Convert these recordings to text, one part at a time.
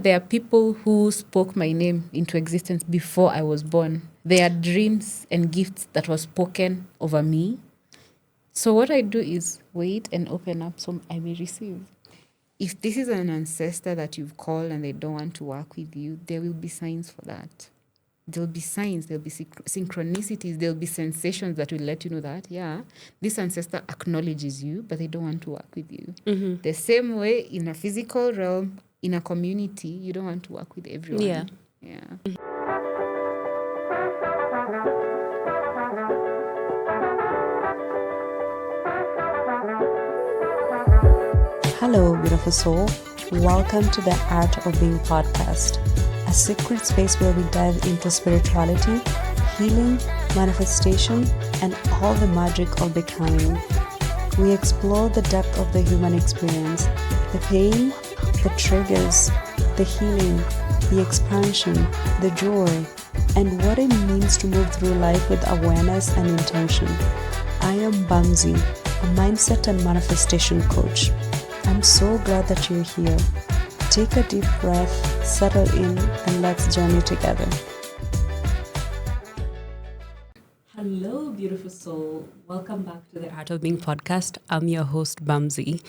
There are people who spoke my name into existence before I was born. There are dreams and gifts that were spoken over me. So what I do is wait and open up so I may receive. If this is an ancestor that you've called and they don't want to work with you, there will be signs for that. There'll be signs, there'll be synchronicities, there'll be sensations that will let you know that, yeah, this ancestor acknowledges you, but they don't want to work with you. Mm-hmm. The same way in a physical realm, in a community, you don't want to work with everyone. Yeah. Hello, beautiful soul. Welcome to the Art of Being podcast, a secret space where we dive into spirituality, healing, manifestation, and all the magic of becoming. We explore the depth of the human experience, the pain, the triggers, the healing, the expansion, the joy, and what it means to move through life with awareness and intention. I am Bamzi, a mindset and manifestation coach. I'm so glad that you're here. Take a deep breath, settle in, and let's journey together. Hello, beautiful soul. Welcome back to the Art of Being podcast. I'm your host, Bamzi.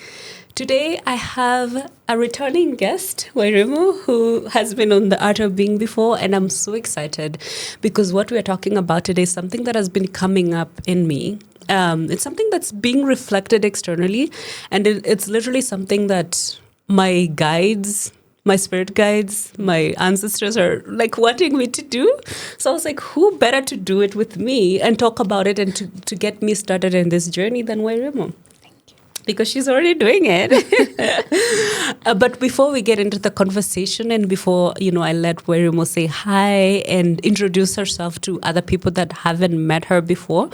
Today, I have a returning guest, Wairimu, who has been on the Art of Being before, and I'm so excited because what we're talking about today is something that has been coming up in me. It's something that's being reflected externally, and it's literally something that my guides, my spirit guides, my ancestors are like wanting me to do. So I was like, who better to do it with me and talk about it and to get me started in this journey than Wairimu? Because she's already doing it. But before we get into the conversation and before, I let Wairimu say hi and introduce herself to other people that haven't met her before,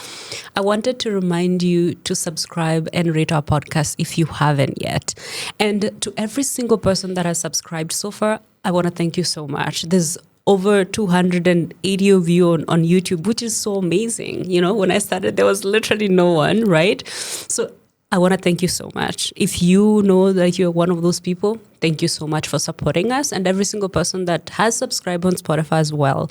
I wanted to remind you to subscribe and rate our podcast if you haven't yet. And to every single person that has subscribed so far, I want to thank you so much. There's over 280 of you on YouTube, which is so amazing. When I started, there was literally no one, right? So I want to thank you so much. If you know that you're one of those people, thank you so much for supporting us. And every single person that has subscribed on Spotify as well,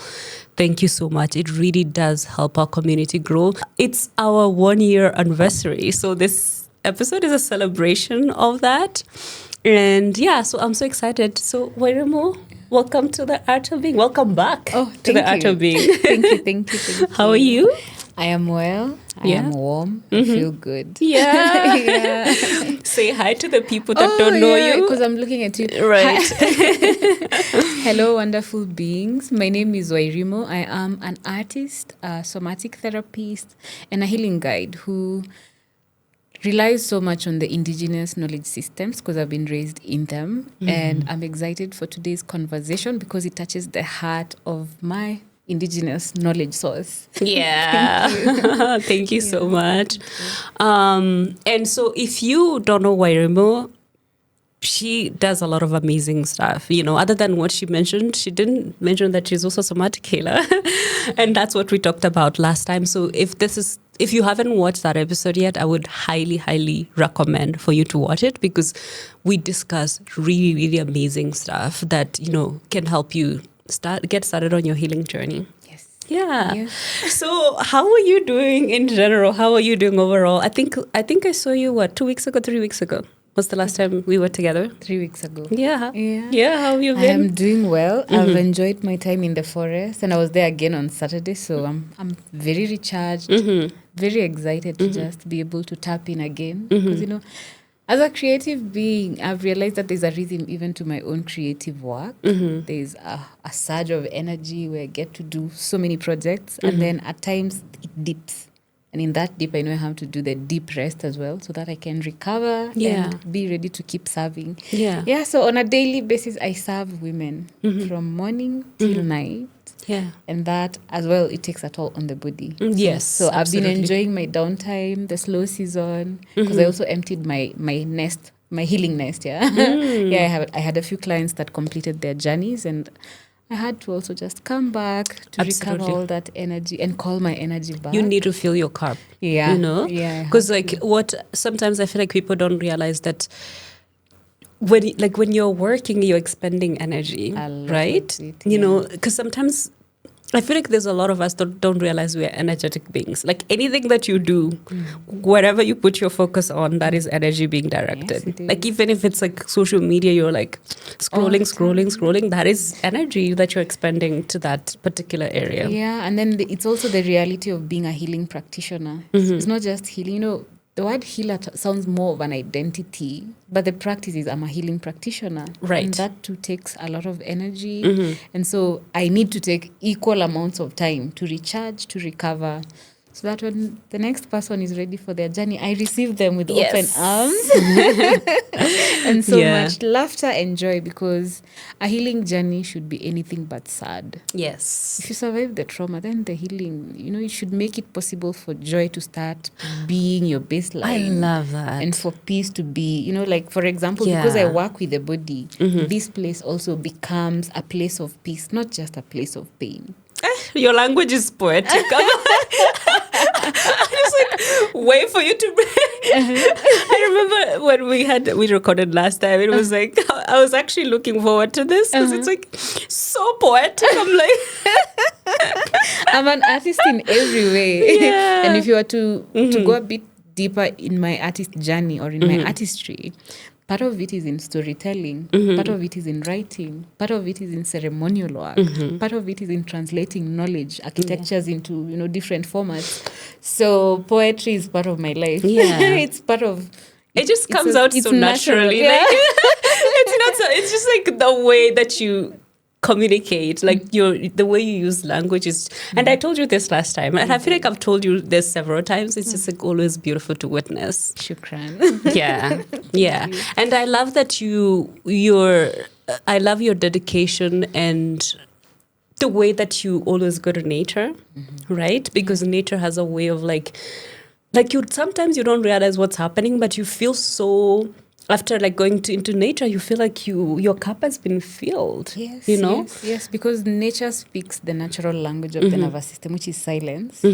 thank you so much. It really does help our community grow. It's our 1-year anniversary. So this episode is a celebration of that. And yeah, so I'm so excited. So Wairimu, welcome to the Art of Being. Welcome back to the Art of Being. Thank you. How are you? I am well. I am warm. I feel good. Yeah. Say hi to the people that don't know you. Because I'm looking at you. Right. Hello, wonderful beings. My name is Wairimu. I am an artist, a somatic therapist, and a healing guide who relies so much on the indigenous knowledge systems because I've been raised in them. And I'm excited for today's conversation because it touches the heart of my indigenous knowledge source. Yeah. Thank you so much. And so if you don't know Wairimu, she does a lot of amazing stuff. Other than what she mentioned, she didn't mention that she's also a somatic healer. And that's what we talked about last time. So if you haven't watched that episode yet, I would highly, highly recommend for you to watch it because we discuss really, really amazing stuff that, can help you get started on your healing journey. Yes. Yeah. So how are you doing in general? How are you doing overall? I think I saw you, 2 weeks ago, 3 weeks ago? Was the last time we were together? 3 weeks ago. Yeah. How have you been? I am doing well. I've enjoyed my time in the forest and I was there again on Saturday. So I'm very recharged, very excited to just be able to tap in again. Because, as a creative being, I've realized that there's a rhythm even to my own creative work. There's a surge of energy where I get to do so many projects. And then at times it dips. And in that dip, I know I have to do the deep rest as well so that I can recover and be ready to keep serving. Yeah, so on a daily basis, I serve women from morning till night. Yeah. And that as well, it takes a toll on the body. Yes. So I've been enjoying my downtime, the slow season, because I also emptied my nest, my healing nest. I had a few clients that completed their journeys and I had to also just come back to recover all that energy and call my energy back. You need to fill your cup. Yeah. Because what sometimes I feel like people don't realize that when you're working, you're expending energy, A lot right? of it, You know, yeah. because sometimes I feel like there's a lot of us that don't realize we're energetic beings. Like anything that you do, wherever you put your focus on, that is energy being directed. Yes, it Like is. even if it's like social media, you're like scrolling, the scrolling. That is energy that you're expending to that particular area. Yeah, and then it's also the reality of being a healing practitioner. It's not just healing. You know, the word healer sounds more of an identity, but the practice is I'm a healing practitioner. Right. And that too takes a lot of energy. And so I need to take equal amounts of time to recharge, to recover, so that when the next person is ready for their journey, I receive them with open Yes. arms and so Yeah. much laughter and joy, because a healing journey should be anything but sad. Yes. If you survive the trauma, then the healing, you know, it should make it possible for joy to start being your baseline. I love that. And for peace to be, you know, like, for example, because I Yeah. work with the body, this place also becomes a place of peace, not just a place of pain. Your language is poetic. I just like wait for you to I remember when we recorded last time, it was like I was actually looking forward to this because it's like so poetic. I'm like I'm an artist in every way. Yeah. And if you were to go a bit deeper in my artist journey or in my artistry, part of it is in storytelling, part of it is in writing, part of it is in ceremonial work, part of it is in translating knowledge, architectures into, you know, different formats. So poetry is part of my life. Yeah. It's part of... it just comes a- out it's so natural, naturally. yeah. Like, it's not so, it's just like the way that you communicate, like the way you use language is, and I told you this last time, and I feel like I've told you this several times. It's just like always beautiful to witness. Shukran. Yeah. And I love that I love your dedication and the way that you always go to nature, right? Because nature has a way of like you sometimes you don't realize what's happening, but you feel so, after like going into nature, you feel like your cup has been filled. Yes, you know? yes, because nature speaks the natural language of the nervous system, which is silence.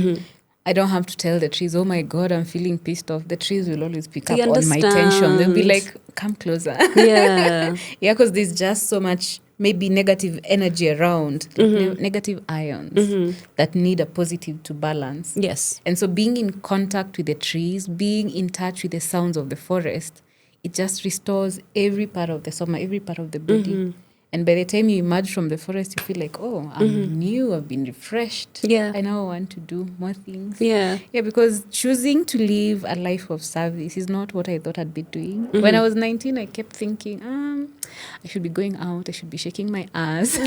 I don't have to tell the trees, oh my God, I'm feeling pissed off. The trees will always pick They up on my tension. They'll be understand. like, come closer. Yeah. Yeah, because there's just so much maybe negative energy around, like negative ions that need a positive to balance. Yes. And so being in contact with the trees, being in touch with the sounds of the forest, it just restores every part of the soma, every part of the body. And by the time you emerge from the forest, you feel like, oh, I'm new, I've been refreshed. Yeah. I now want to do more things. Yeah. Yeah, because choosing to live a life of service is not what I thought I'd be doing. When I was 19, I kept thinking, I should be going out, I should be shaking my ass.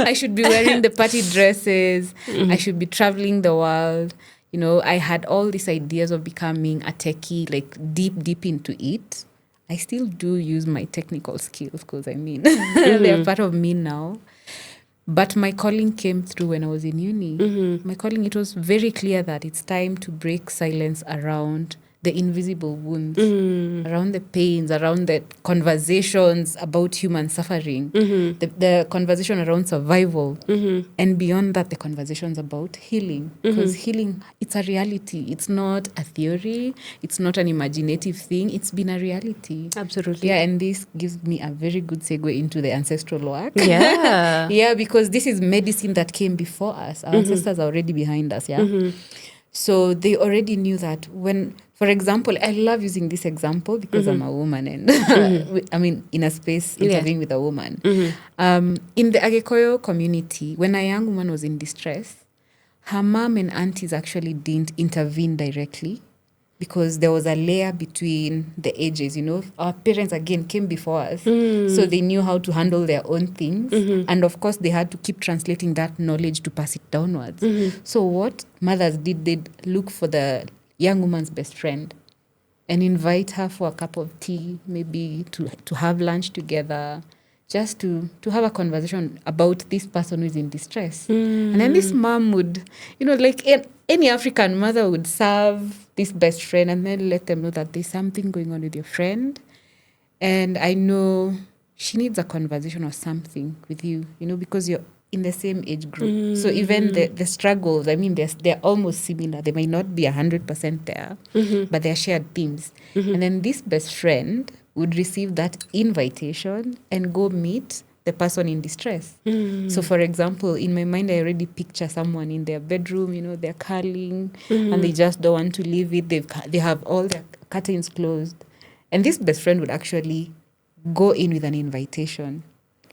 I should be wearing the party dresses. I should be traveling the world. You know, I had all these ideas of becoming a techie, like deep into it. I still do use my technical skills, because I mean, they're part of me now. But my calling came through when I was in uni. My calling, it was very clear that it's time to break silence around the invisible wounds, around the pains, around the conversations about human suffering, the conversation around survival, and beyond that, the conversations about healing. Because healing, it's a reality. It's not a theory. It's not an imaginative thing. It's been a reality. Absolutely. Yeah, and this gives me a very good segue into the ancestral work. Yeah. Yeah, because this is medicine that came before us. Our ancestors are already behind us, yeah? So they already knew that when, for example, I love using this example because I'm a woman and I mean, in a space interviewing with a woman. In the Agekoyo community, when a young woman was in distress, her mom and aunties actually didn't intervene directly, because there was a layer between the ages. You know, our parents, again, came before us. So they knew how to handle their own things. And of course, they had to keep translating that knowledge to pass it downwards. So what mothers did, they'd look for the young woman's best friend and invite her for a cup of tea, maybe to have lunch together, just to have a conversation about this person who is in distress. And then this mom would, you know, like any African mother would serve this best friend and then let them know that there's something going on with your friend. And I know she needs a conversation or something with you, you know, because you're in the same age group. So even the struggles, I mean, they're almost similar. They might not be 100% there, but they're shared themes. And then this best friend would receive that invitation and go meet the person in distress. So, for example, in my mind, I already picture someone in their bedroom, they're curling and they just don't want to leave it. They have all their curtains closed. And this best friend would actually go in with an invitation.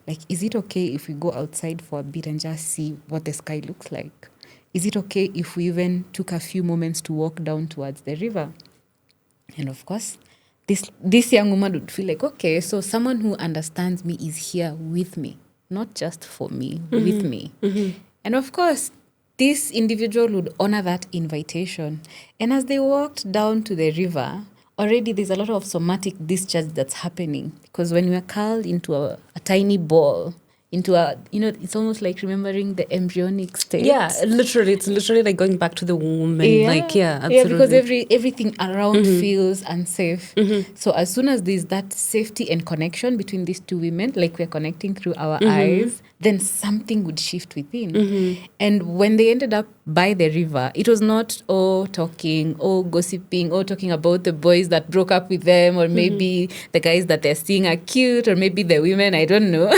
Like, is it okay if we go outside for a bit and just see what the sky looks like? Is it okay if we even took a few moments to walk down towards the river? And of course, this young woman would feel like, okay, so someone who understands me is here with me, not just for me, with me. And of course, this individual would honor that invitation. And as they walked down to the river, already there's a lot of somatic discharge that's happening. Because when we are curled into a tiny ball, into a, it's almost like remembering the embryonic state. Yeah, literally. It's literally like going back to the womb and absolutely. Yeah, because everything around feels unsafe. So as soon as there's that safety and connection between these two women, like we're connecting through our eyes, then something would shift within. And when they ended up by the river, it was not talking, gossiping, talking about the boys that broke up with them, or maybe the guys that they're seeing are cute, or maybe the women, I don't know.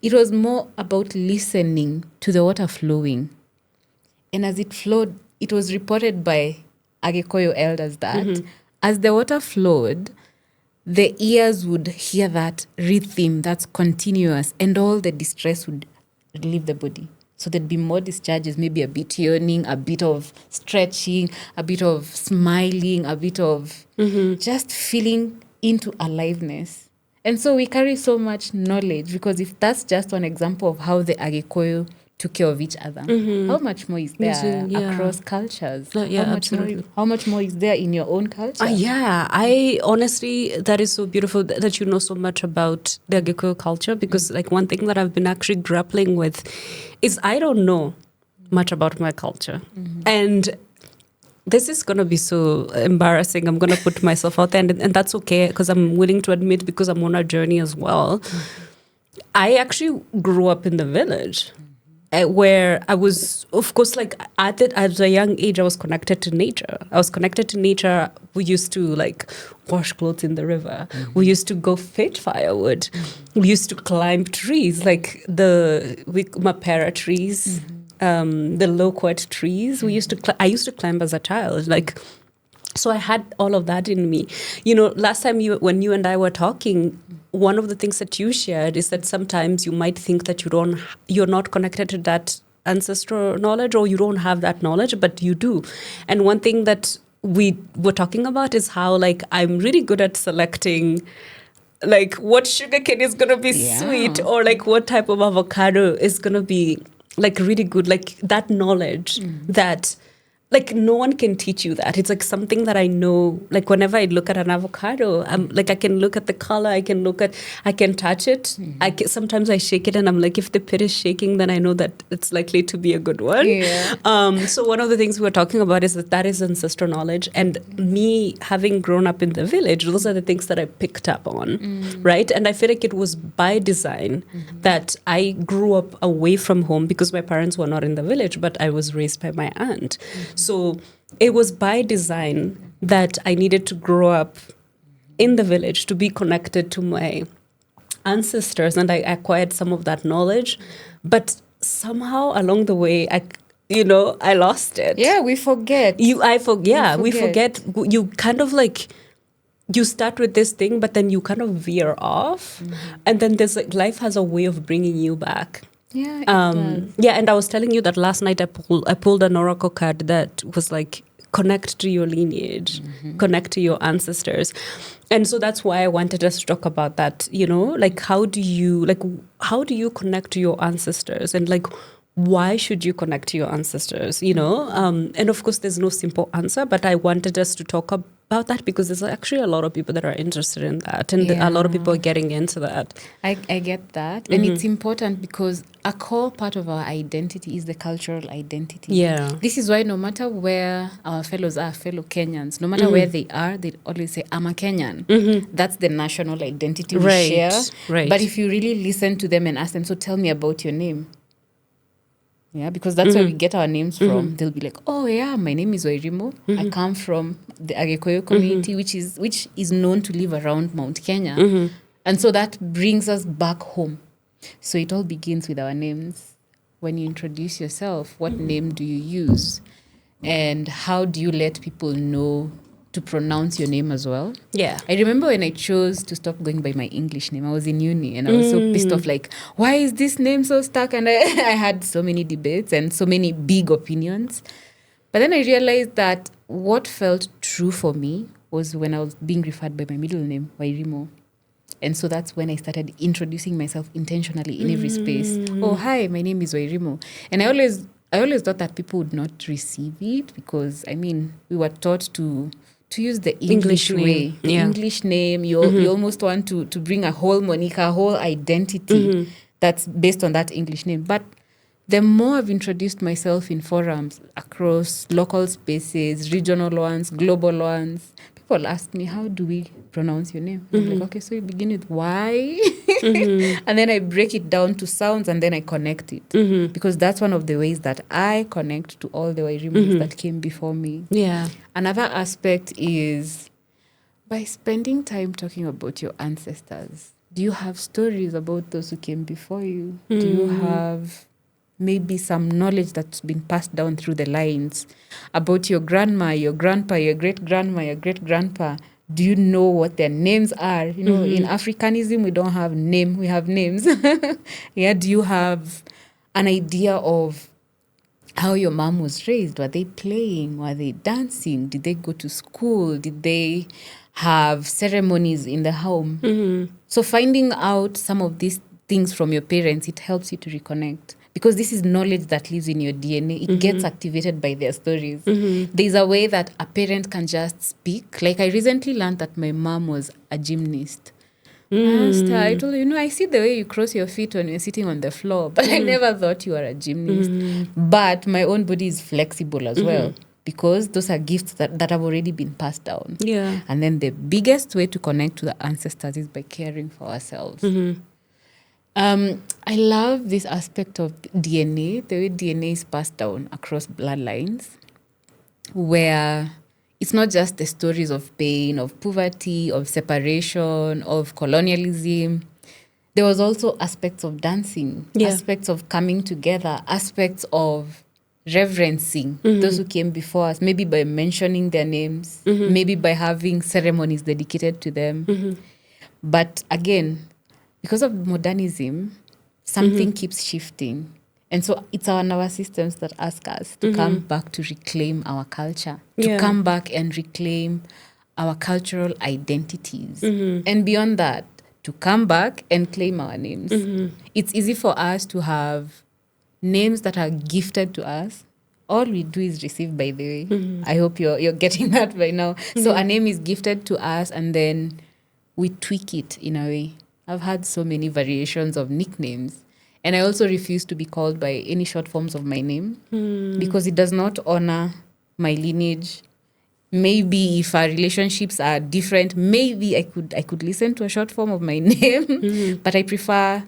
It was more about listening to the water flowing. And as it flowed, it was reported by Agekoyo elders that as the water flowed, the ears would hear that rhythm that's continuous, and all the distress would leave the body. So there'd be more discharges, maybe a bit yawning, a bit of stretching, a bit of smiling, a bit of just feeling into aliveness. And so we carry so much knowledge, because if that's just one example of how the Agekoyo took care of each other, how much more is there across cultures? How much more is there in your own culture? I honestly, that is so beautiful that you know so much about the Agekoyo culture, because like one thing that I've been actually grappling with is I don't know much about my culture. And this is going to be so embarrassing. I'm going to put myself out there, and that's okay, because I'm willing to admit, because I'm on a journey as well. I actually grew up in the village, where I was, of course, like at a young age, I was connected to nature. We used to like wash clothes in the river. We used to go fetch firewood. We used to climb trees, like the mapera trees. The loquat trees. I used to climb as a child, like, so I had all of that in me. Last time when you and I were talking, one of the things that you shared is that sometimes you might think that you're not connected to that ancestral knowledge, or you don't have that knowledge, but you do. And one thing that we were talking about is how, like, I'm really good at selecting, like, what sugarcane is going to be sweet, or like what type of avocado is going to be like really good, like that knowledge that like no one can teach you that. It's like something that I know, like whenever I look at an avocado, I'm like, I can look at the color, I can touch it. Sometimes I shake it and I'm like, if the pit is shaking, then I know that it's likely to be a good one. So one of the things we were talking about is that is ancestral knowledge, and me having grown up in the village, those are the things that I picked up on, right? And I feel like it was by design that I grew up away from home, because my parents were not in the village, but I was raised by my aunt. So it was by design that I needed to grow up in the village to be connected to my ancestors, and I acquired some of that knowledge. But somehow along the way, I lost it. Yeah, we forget. We forget. You kind of like, you start with this thing, but then you kind of veer off, and then there's like, life has a way of bringing you back. Yeah, it does. And I was telling you that last night I pulled an oracle card that was like, connect to your lineage, connect to your ancestors. And so that's why I wanted us to talk about that, like how do you connect to your ancestors, and like, why should you connect to your ancestors, and of course there's no simple answer, but I wanted us to talk about that, because there's actually a lot of people that are interested in that, and a lot of people are getting into that. I get that. And it's important, because a core part of our identity is the cultural identity. Yeah. This is why no matter where our fellow Kenyans, no matter where they are, they always say, I'm a Kenyan. That's the national identity we share. Right. But if you really listen to them and ask them, so tell me about your name, Yeah, because that's where we get our names from. They'll be like, oh yeah, my name is Wairimu. I come from the Agikuyu community, which is known to live around Mount Kenya. And so that brings us back home. So it all begins with our names. When you introduce yourself, what name do you use? And how do you let people know to pronounce your name as well? Yeah. I remember when I chose to stop going by my English name, I was in uni and I was so pissed off, like, why is this name so stuck? And I had so many debates and so many big opinions. But then I realized that what felt true for me was when I was being referred by my middle name, Wairimu. And so that's when I started introducing myself intentionally in every space. Oh, hi, my name is Wairimu. And I always thought that people would not receive it because, I mean, we were taught to use the English way. name. The English name, you almost want to bring a whole moniker, a whole identity that's based on that English name. But the more I've introduced myself in forums across local spaces, regional ones, global ones, people ask me, how do we pronounce your name? I'm like, okay, so you begin with Y. And then I break it down to sounds and then I connect it. Because that's one of the ways that I connect to all the Wairimus that came before me. Yeah. Another aspect is by spending time talking about your ancestors. Do you have stories about those who came before you? Do you have maybe some knowledge that's been passed down through the lines about your grandma, your grandpa, your great-grandma, your great-grandpa? Do you know what their names are? You know, in Africanism, we don't have name, we have names. Yeah, do you have an idea of how your mom was raised? Were they playing? Were they dancing? Did they go to school? Did they have ceremonies in the home? So finding out some of these things from your parents, it helps you to reconnect. Because this is knowledge that lives in your DNA. It gets activated by their stories. There's a way that a parent can just speak. Like I recently learned that my mom was a gymnast. I asked her, I told her, I see the way you cross your feet when you're sitting on the floor, but I never thought you were a gymnast. But my own body is flexible as well, because those are gifts that have already been passed down. Yeah. And then the biggest way to connect to the ancestors is by caring for ourselves. I love this aspect of DNA, the way DNA is passed down across bloodlines, where it's not just the stories of pain, of poverty, of separation, of colonialism. There was also aspects of dancing, aspects of coming together, aspects of reverencing those who came before us, maybe by mentioning their names, maybe by having ceremonies dedicated to them. But again, because of modernism, something keeps shifting. And so it's our nervous systems that ask us to come back to reclaim our culture, to come back and reclaim our cultural identities. And beyond that, to come back and claim our names. It's easy for us to have names that are gifted to us. All we do is receive, by the way. I hope you're getting that by now. So a name is gifted to us and then we tweak it in a way. I've had so many variations of nicknames. And I also refuse to be called by any short forms of my name because it does not honor my lineage. Maybe if our relationships are different, maybe I could listen to a short form of my name, but I prefer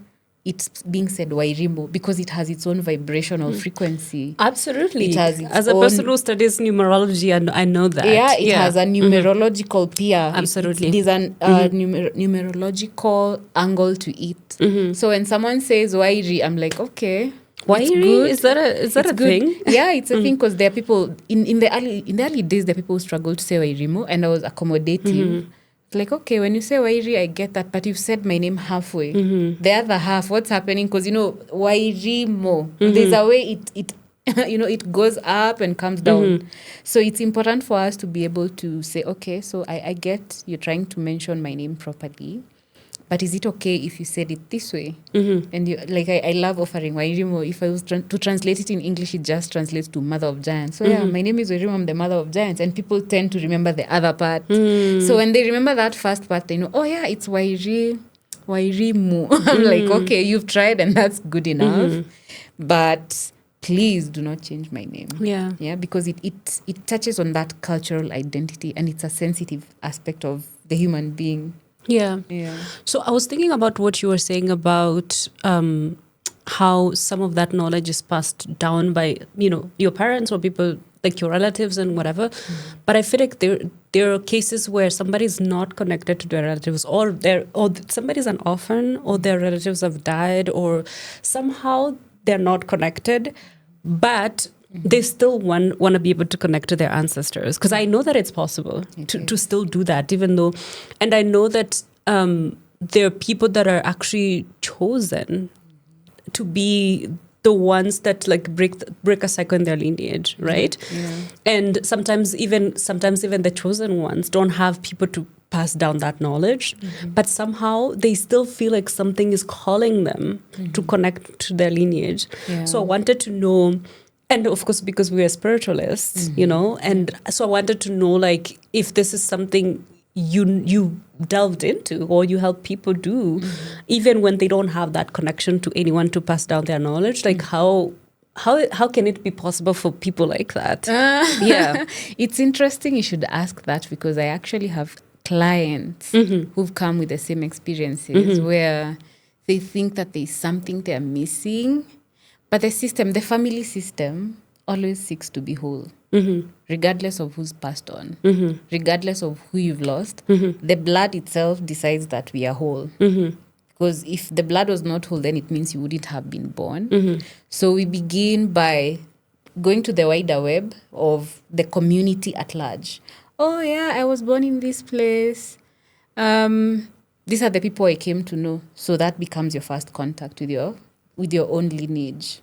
it being said Wairimu because it has its own vibrational frequency. Absolutely. It has its As a person who studies numerology, I know that. Yeah, it has a numerological peer. Absolutely. There's a numerological angle to it. So when someone says Wairi, I'm like, okay. Wairi? Is that a thing? Yeah, it's a thing because there are people in the early days there are people who struggle to say Wairimu and I was accommodating. Like, okay, when you say Wairi, I get that, but you've said my name halfway. The other half, what's happening? Because, Wairimu, there's a way it it goes up and comes down. So it's important for us to be able to say, okay, so I get you're trying to mention my name properly, but is it okay if you said it this way? And I love offering Wairimu. If I was to translate it in English, it just translates to Mother of Giants. So yeah, my name is Wairimu, I'm the Mother of Giants. And people tend to remember the other part. So when they remember that first part, they know, oh yeah, it's Wairimu. I'm like, okay, you've tried and that's good enough. But please do not change my name. Yeah, because it touches on that cultural identity and it's a sensitive aspect of the human being. Yeah. Yeah. So I was thinking about what you were saying about how some of that knowledge is passed down by, your parents or people like your relatives and whatever. But I feel like there are cases where somebody's not connected to their relatives, or somebody's an orphan, or their relatives have died, or somehow they're not connected, but they still want to be able to connect to their ancestors. Because I know that it's possible to still do that, even though, and I know that there are people that are actually chosen to be the ones that like break a cycle in their lineage, right? Yeah. And sometimes even the chosen ones don't have people to pass down that knowledge, but somehow they still feel like something is calling them to connect to their lineage. Yeah. So I wanted to know, and of course because we are spiritualists, and so I wanted to know like if this is something you delved into or you help people do, even when they don't have that connection to anyone to pass down their knowledge, like how can it be possible for people like that? Yeah. It's interesting you should ask that, because I actually have clients who've come with the same experiences where they think that there's something they're missing, but the family system always seeks to be whole. Regardless of who's passed on, regardless of who you've lost, the blood itself decides that we are whole. Because if the blood was not whole, then it means you wouldn't have been born. So we begin by going to the wider web of the community at large. Oh yeah, I was born in this place. These are the people I came to know. So that becomes your first contact with your own lineage.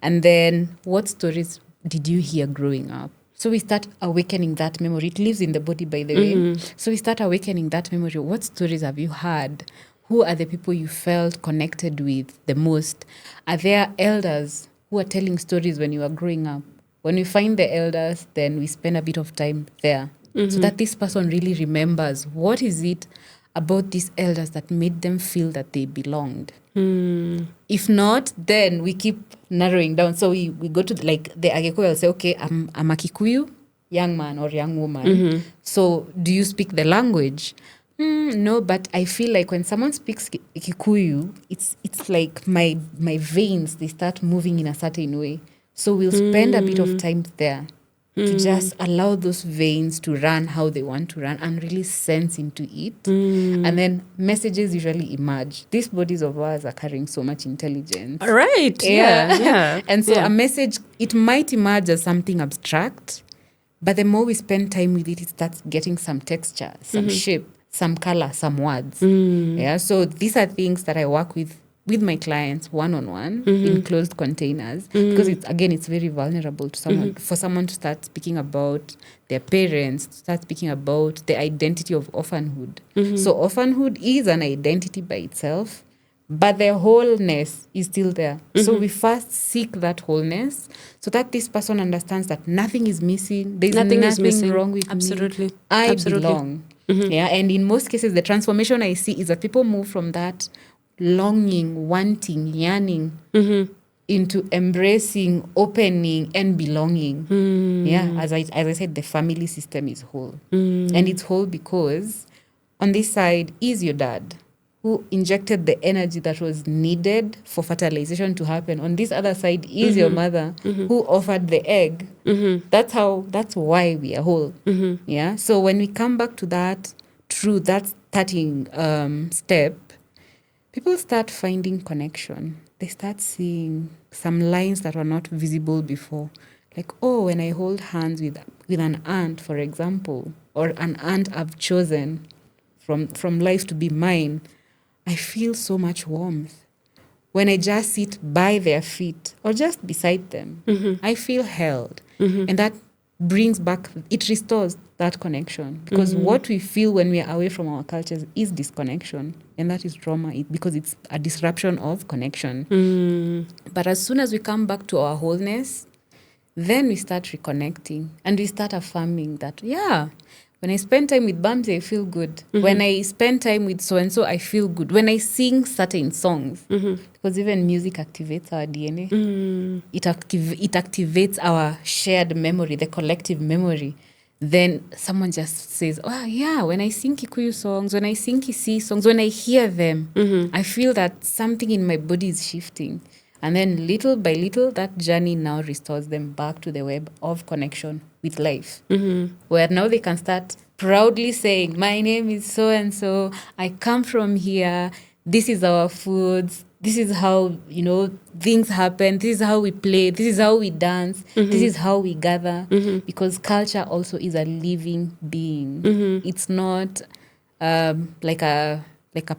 And then what stories did you hear growing up? So we start awakening that memory. It lives in the body, by the way. So we start awakening that memory. What stories have you had? Who are the people you felt connected with the most? Are there elders who are telling stories when you were growing up? When we find the elders, then we spend a bit of time there so that this person really remembers what is it about these elders that made them feel that they belonged. If not, then we keep narrowing down. So we go to the Ageko will say, okay, I'm a Kikuyu young man or young woman. So do you speak the language? No, but I feel like when someone speaks Kikuyu, it's like my veins, they start moving in a certain way. So we'll spend a bit of time there to just allow those veins to run how they want to run and really sense into it. And then messages usually emerge. These bodies of ours are carrying so much intelligence. Right. Yeah. And so a message, it might emerge as something abstract, but the more we spend time with it, it starts getting some texture, some shape, some color, some words. Yeah. So these are things that I work with my clients one-on-one in closed containers, because it's very vulnerable to someone, for someone to start speaking about their parents, to start speaking about the identity of orphanhood. So orphanhood is an identity by itself, but the wholeness is still there. So we first seek that wholeness so that this person understands that nothing is missing. There's nothing wrong with me. I belong. Yeah, and in most cases, the transformation I see is that people move from that longing, wanting, yearning into embracing, opening, and belonging. Yeah, as I said, the family system is whole. And it's whole because on this side is your dad, who injected the energy that was needed for fertilization to happen. On this other side is your mother, who offered the egg. That's why we are whole. Yeah. So when we come back to that, through that starting step, people start finding connection. They start seeing some lines that were not visible before. Like, oh, when I hold hands with an aunt, for example, or an aunt I've chosen from life to be mine, I feel so much warmth. When I just sit by their feet or just beside them, I feel held. And that brings back, it restores that connection. Because what we feel when we are away from our cultures is disconnection. And that is trauma, because it's a disruption of connection. But as soon as we come back to our wholeness, then we start reconnecting. And we start affirming that, yeah, when I spend time with Bamzi, I feel good. When I spend time with so-and-so, I feel good. When I sing certain songs, because even music activates our DNA. It activates our shared memory, the collective memory. Then someone just says, oh, yeah, when I sing Kikuyu songs, when I sing Kisii songs, when I hear them, I feel that something in my body is shifting. And then little by little, that journey now restores them back to the web of connection with life, where now they can start proudly saying, my name is so-and-so, I come from here, this is our foods, this is how, things happen, this is how we play, this is how we dance, this is how we gather, because culture also is a living being. It's not like a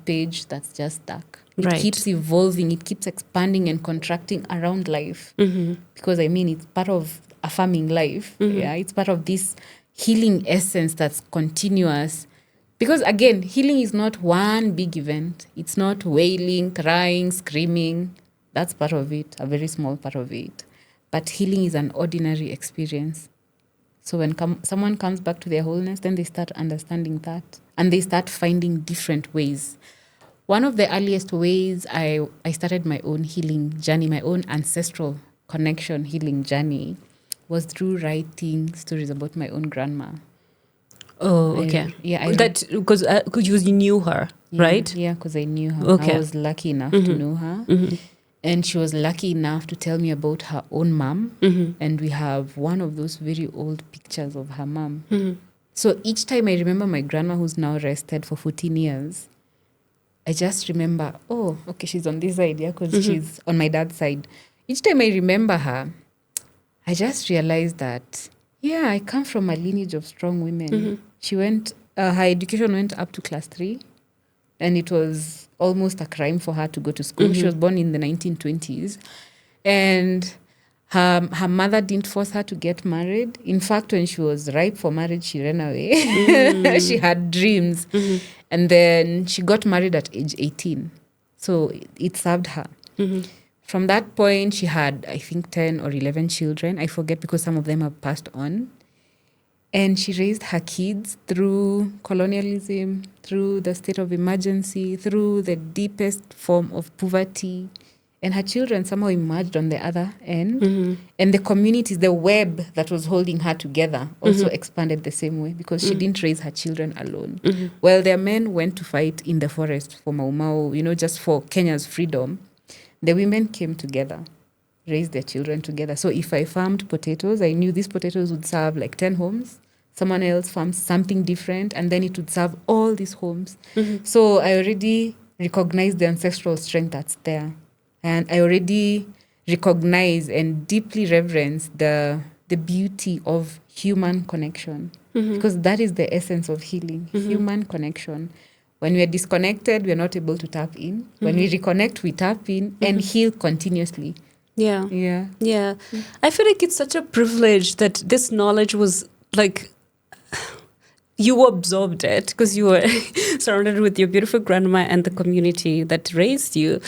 page that's just dark. It keeps evolving, it keeps expanding and contracting around life. Because it's part of affirming life. It's part of this healing essence that's continuous. Because again, healing is not one big event. It's not wailing, crying, screaming. That's part of it, a very small part of it. But healing is an ordinary experience. So when someone comes back to their wholeness, then they start understanding that. And they start finding different ways. One of the earliest ways I started my own healing journey, my own ancestral connection healing journey, was through writing stories about my own grandma. Oh, okay. Because you knew her, right? Yeah, because I knew her. Okay. I was lucky enough to know her. And she was lucky enough to tell me about her own mom. And we have one of those very old pictures of her mom. So each time I remember my grandma, who's now rested for 14 years, I just remember, oh, okay, she's on this side, because she's on my dad's side. Each time I remember her, I just realized that, I come from a lineage of strong women. She went, her education went up to class 3, and it was almost a crime for her to go to school. She was born in the 1920s, and her mother didn't force her to get married. In fact, when she was ripe for marriage, she ran away. She had dreams. And then she got married at age 18. So it served her. From that point, she had, I think, 10 or 11 children. I forget because some of them have passed on. And she raised her kids through colonialism, through the state of emergency, through the deepest form of poverty. And her children somehow emerged on the other end. And the communities, the web that was holding her together also expanded the same way, because she didn't raise her children alone. While their men went to fight in the forest for Mau Mau, just for Kenya's freedom, the women came together, raised their children together. So if I farmed potatoes, I knew these potatoes would serve like 10 homes. Someone else farms something different, and then it would serve all these homes. So I already recognized the ancestral strength that's there. And I already recognize and deeply reverence the beauty of human connection. Because that is the essence of healing, human connection. When we are disconnected, we are not able to tap in. When we reconnect, we tap in and heal continuously. Yeah. I feel like it's such a privilege that this knowledge was like... You absorbed it because you were surrounded with your beautiful grandma and the community that raised you.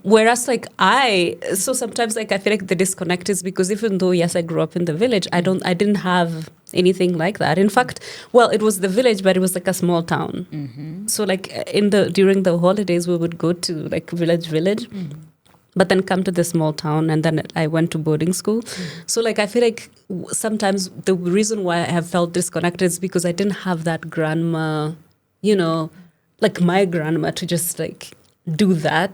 Whereas so sometimes I feel like the disconnect is because even though, yes, I grew up in the village, I didn't have anything like that. In fact, well, it was the village, but it was like a small town. So during the holidays, we would go to village. But then come to the small town, and then I went to boarding school. So I feel like sometimes the reason why I have felt disconnected is because I didn't have that grandma, my grandma to just do that,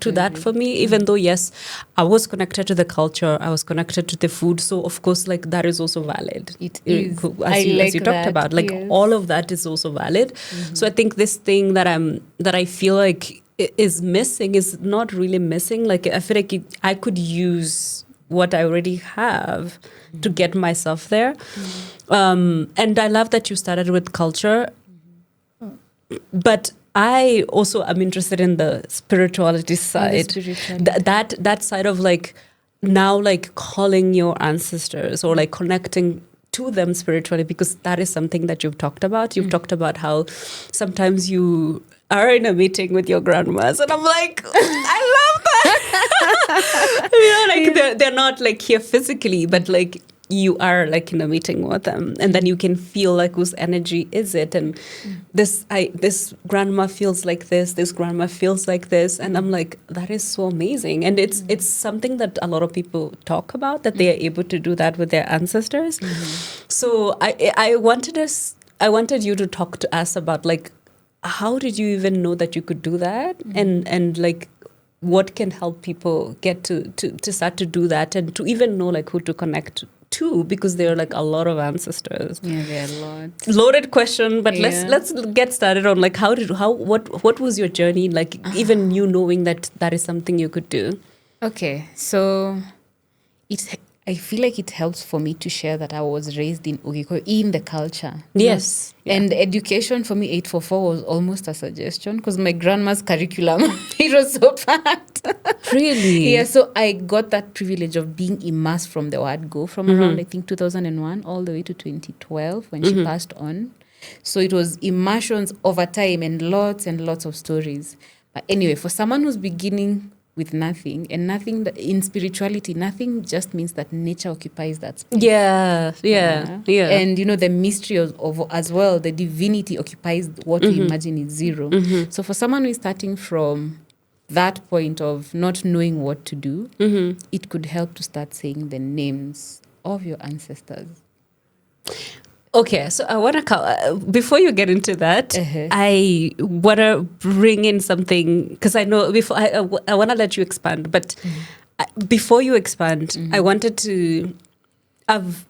to that for me, even though, yes, I was connected to the culture, I was connected to the food. So of course, that is also valid. It is. As you talked about, yes. All of that is also valid. So I think this thing that I feel like is missing is not really missing. I feel like I could use what I already have to get myself there. And I love that you started with culture, but I also am interested in the spirituality side. That side of now calling your ancestors or connecting to them spiritually, because that is something that you've talked about. You've talked about how sometimes you are in a meeting with your grandmas, and I'm like, I love that. They're not here physically, but you are in a meeting with them, and then you can feel whose energy is it, and this grandma feels like this grandma feels like this, and I'm like, that is so amazing. And it's something that a lot of people talk about, that they are able to do that with their ancestors. So I wanted you to talk to us about how did you even know that you could do that, and what can help people get to start to do that and to even know like who to connect to, because there are like a lot of ancestors. Yeah, there are a lot. Loaded question, but Yeah. let's get started on like what was your journey like, even you knowing that is something you could do. Okay, so I feel like it helps for me to share that I was raised in Ugiko, in the culture. Yes. Yeah. And education for me, 844 was almost a suggestion because my grandma's curriculum, it was so packed. Really? Yeah, so I got that privilege of being immersed from the word go, from around, I think, 2001 all the way to 2012 when she passed on. So it was immersions over time and lots of stories. But anyway, for someone who's beginning with nothing, and nothing that, in spirituality, nothing just means that nature occupies that space. Yeah. And the mystery of as well, the divinity occupies what we imagine is zero. So for someone who is starting from that point of not knowing what to do, it could help to start saying the names of your ancestors. Okay, so I want to before you get into that, I want to bring in something because I know before I want to let you expand, but before you expand, I wanted to. I've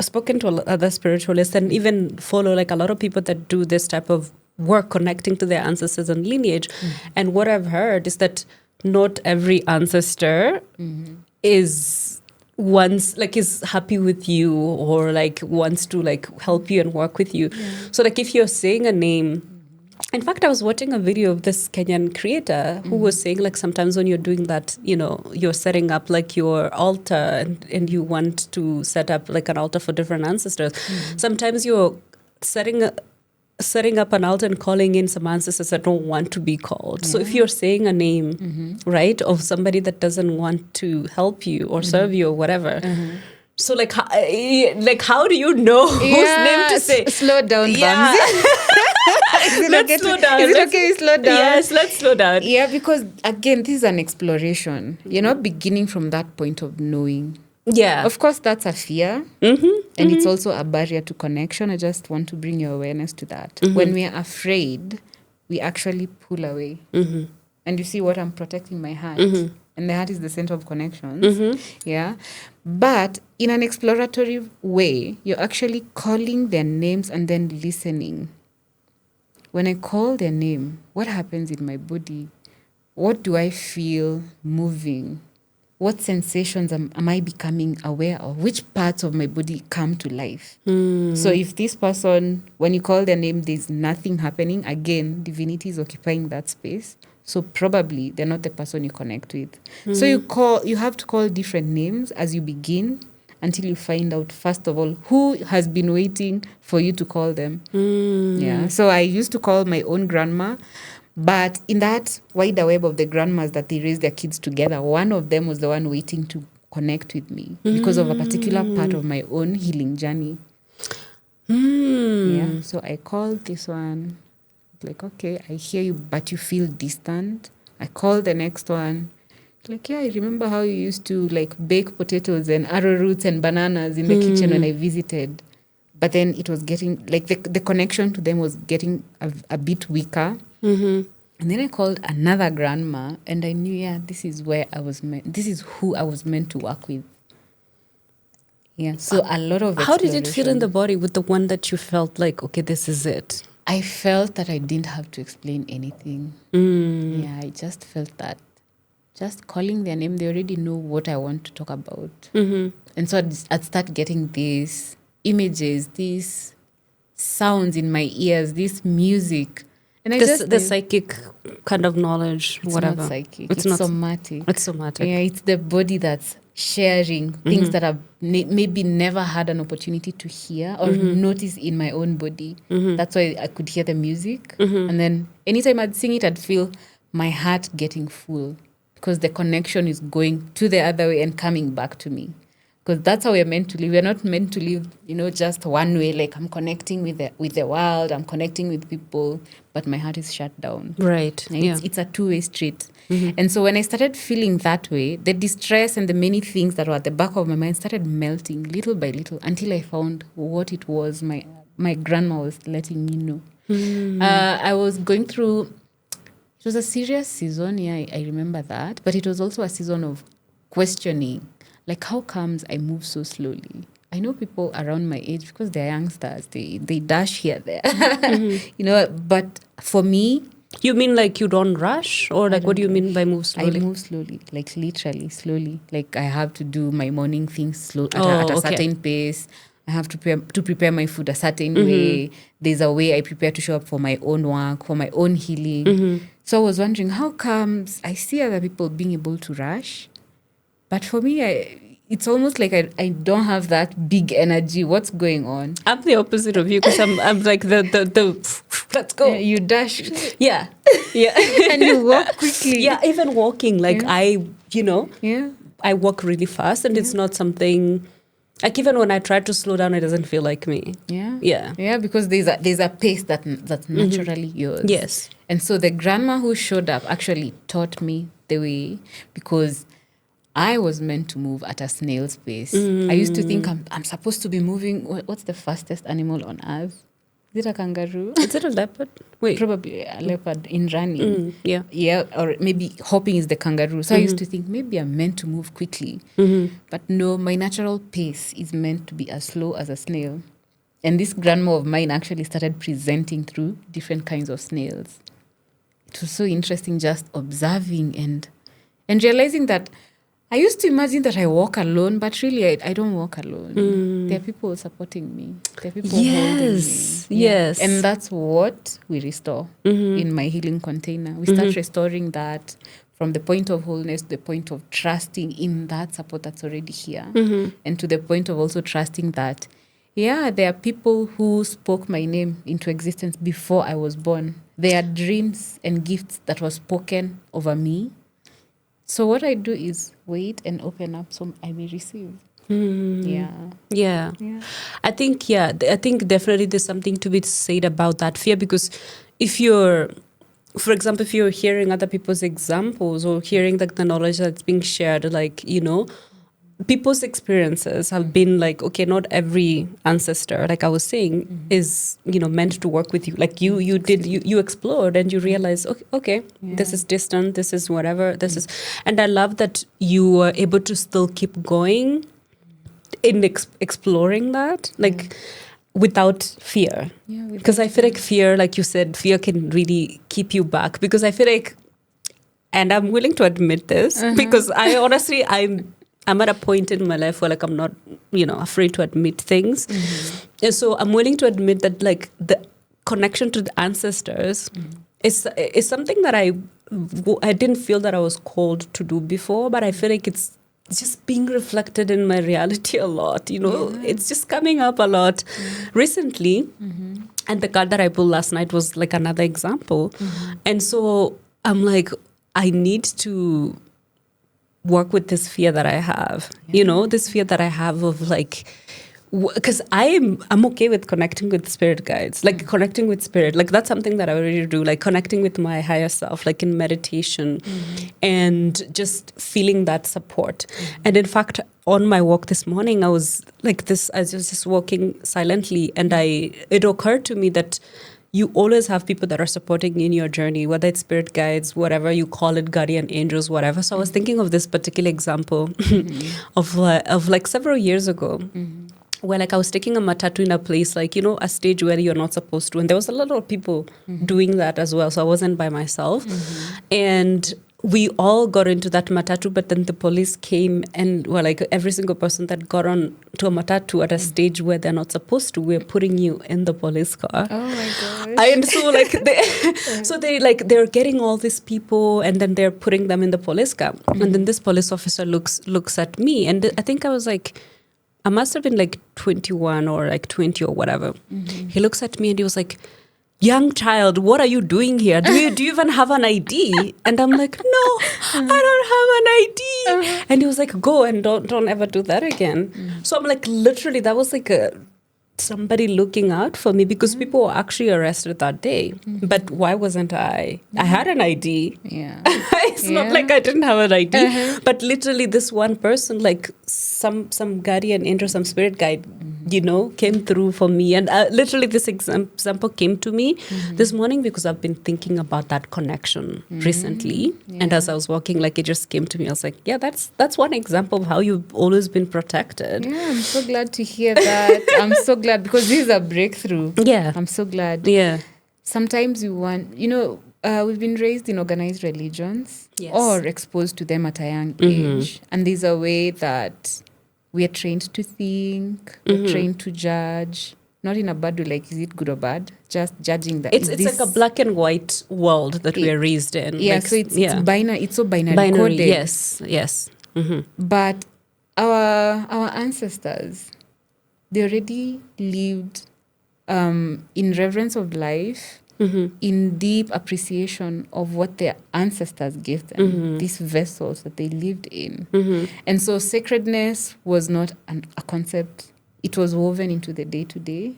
spoken to other spiritualists and even follow like a lot of people that do this type of work connecting to their ancestors and lineage, and what I've heard is that not every ancestor is happy with you or like wants to like help you and work with you. So like if you're saying a name, in fact I was watching a video of this Kenyan creator who was saying like sometimes when you're doing that, you're setting up like your altar and you want to set up like an altar for different ancestors. Sometimes you're setting up an altar and calling in some ancestors that don't want to be called. So if you're saying a name, right, of somebody that doesn't want to help you or serve you or whatever, so like how do you know whose name to say? Slow down, Yeah. Let's slow down. Is it okay we slow down? Yes, let's slow down. Yeah, because again, this is an exploration. You're not beginning from that point of knowing. Yeah. Of course, that's a fear. And it's also a barrier to connection. I just want to bring your awareness to that. When we are afraid, we actually pull away. And you see what I'm protecting my heart. And the heart is the center of connections. Yeah. But in an exploratory way, you're actually calling their names and then listening. When I call their name, what happens in my body? What do I feel moving? What sensations am I becoming aware of? Which parts of my body come to life? So if this person, when you call their name, there's nothing happening, again, divinity is occupying that space. So probably they're not the person you connect with. So you have to call different names as you begin until you find out, first of all, who has been waiting for you to call them. Yeah. So I used to call my own grandma. But in that wider web of the grandmas that they raised their kids together, one of them was the one waiting to connect with me because of a particular part of my own healing journey. Yeah. So I called this one, like, okay, I hear you, but you feel distant. I called the next one, like, yeah, I remember how you used to like bake potatoes and arrowroots and bananas in the kitchen when I visited. But then it was getting, like, the connection to them was getting a bit weaker. And then I called another grandma, and I knew, yeah, this is where I was meant. This is who I was meant to work with. Yeah. So a lot of How did it feel in the body with the one that you felt like, okay, this is it? I felt that I didn't have to explain anything. Yeah, I just felt that. Just calling their name, they already know what I want to talk about. And so I'd start getting these images, these sounds in my ears, this music. And the psychic kind of knowledge, it's whatever. Not psychic. It's not somatic. It's somatic. Yeah, it's the body that's sharing things that I've maybe never had an opportunity to hear or notice in my own body. That's why I could hear the music. And then anytime I'd sing it, I'd feel my heart getting full because the connection is going to the other way and coming back to me. Because that's how we're meant to live. We're not meant to live, just one way. Like I'm connecting with the world, I'm connecting with people, but my heart is shut down. Right. It's a two-way street. And so when I started feeling that way, the distress and the many things that were at the back of my mind started melting little by little until I found what it was my grandma was letting me know. I was going through, It was a serious season, yeah, I remember that. But it was also a season of questioning, like how comes I move so slowly? I know people around my age, because they're youngsters, they dash here, there, but for me, You mean like you don't rush? Or like what do you mean by move I slowly? move slowly, like literally slowly. Like I have to do my morning things slow at a Okay. certain pace. I have to prepare my food a certain way. There's a way I prepare to show up for my own work, for my own healing. So I was wondering, how comes I see other people being able to rush, but for me, it's almost like I don't have that big energy. What's going on? I'm the opposite of you because I'm like the let's go. Yeah, you dash Yeah. Yeah. and you walk quickly. Yeah, even walking, like Yeah. Yeah. I walk really fast and it's not something like even when I try to slow down, it doesn't feel like me. Yeah. Yeah. Yeah, because there's a pace that's naturally yours. Yes. And so the grandma who showed up actually taught me the way, because I was meant to move at a snail's pace. I used to think I'm supposed to be moving. What's the fastest animal on earth? Is it a kangaroo? Is it a leopard? Wait. Probably a leopard in running. Yeah. Yeah, or maybe hopping is the kangaroo. So I used to think maybe I'm meant to move quickly. But no, my natural pace is meant to be as slow as a snail. And this grandma of mine actually started presenting through different kinds of snails. It was so interesting just observing and realizing that I used to imagine that I walk alone, but really I don't walk alone. There are people supporting me. There are people holding me. Yes. And that's what we restore in my healing container. We start restoring that from the point of wholeness to the point of trusting in that support that's already here. And to the point of also trusting that, yeah, there are people who spoke my name into existence before I was born. There are dreams and gifts that were spoken over me. So what I do is wait and open up so I may receive. Yeah. I think definitely there's something to be said about that fear, because if you're, for example, if you're hearing other people's examples or hearing like the knowledge that's being shared, like, people's experiences have been like, okay, not every ancestor, like I was saying, is, meant to work with you. Like you explored and you realized, okay, this is distant, this is whatever, this is, and I love that you were able to still keep going in exploring that, like without fear. Because I feel like fear, like you said, fear can really keep you back, because I feel like, and I'm willing to admit this, because I honestly, I'm at a point in my life where like I'm not, afraid to admit things. And so I'm willing to admit that like the connection to the ancestors is something that I didn't feel that I was called to do before, but I feel like it's just being reflected in my reality a lot, It's just coming up a lot recently. And the card that I pulled last night was like another example. And so I'm like, I need to work with this fear that I have, this fear that I have of like, because I'm okay with connecting with spirit guides, like connecting with spirit, like that's something that I already do, like connecting with my higher self, like in meditation and just feeling that support. And in fact, on my walk this morning, I was just walking silently, and it occurred to me that you always have people that are supporting you in your journey, whether it's spirit guides, whatever you call it, guardian angels, whatever. So I was thinking of this particular example of like several years ago, where like I was taking a matatu in a place, like, a stage where you're not supposed to. And there was a lot of people doing that as well. So I wasn't by myself. And we all got into that matatu, but then the police came and were like, every single person that got on to a matatu at a stage where they're not supposed to, we're putting you in the police car. Oh my gosh. And so like they're getting all these people and then they're putting them in the police car. And then this police officer looks at me, and I think I was like, I must have been like 21 or like 20 or whatever. He looks at me and he was like, young child, what are you doing here? Do you even have an ID? And I'm like, no, I don't have an ID. And he was like, go and don't ever do that again. So I'm like, literally, that was like somebody looking out for me, because people were actually arrested that day. But why wasn't I? I had an ID. Yeah. It's not like I didn't have an ID. But literally this one person, like some guardian angel, some spirit guide, came through for me. And literally this example came to me this morning because I've been thinking about that connection recently. And as I was walking, like it just came to me. I was like, yeah, that's one example of how you've always been protected. Yeah, I'm so glad to hear that. I'm so glad because this is a breakthrough. Yeah. I'm so glad. Yeah. Sometimes we want, we've been raised in organized religions or exposed to them at a young age. And there's a way that we are trained to think, we're trained to judge, not in a bad way, like is it good or bad? Just judging that. It's like a black and white world that we are raised in. Yeah, like, so it's binary. It's so binary coded. Yes. But our ancestors, they already lived in reverence of life, in deep appreciation of what their ancestors gave them, these vessels that they lived in. And so sacredness was not a concept. It was woven into the day-to-day.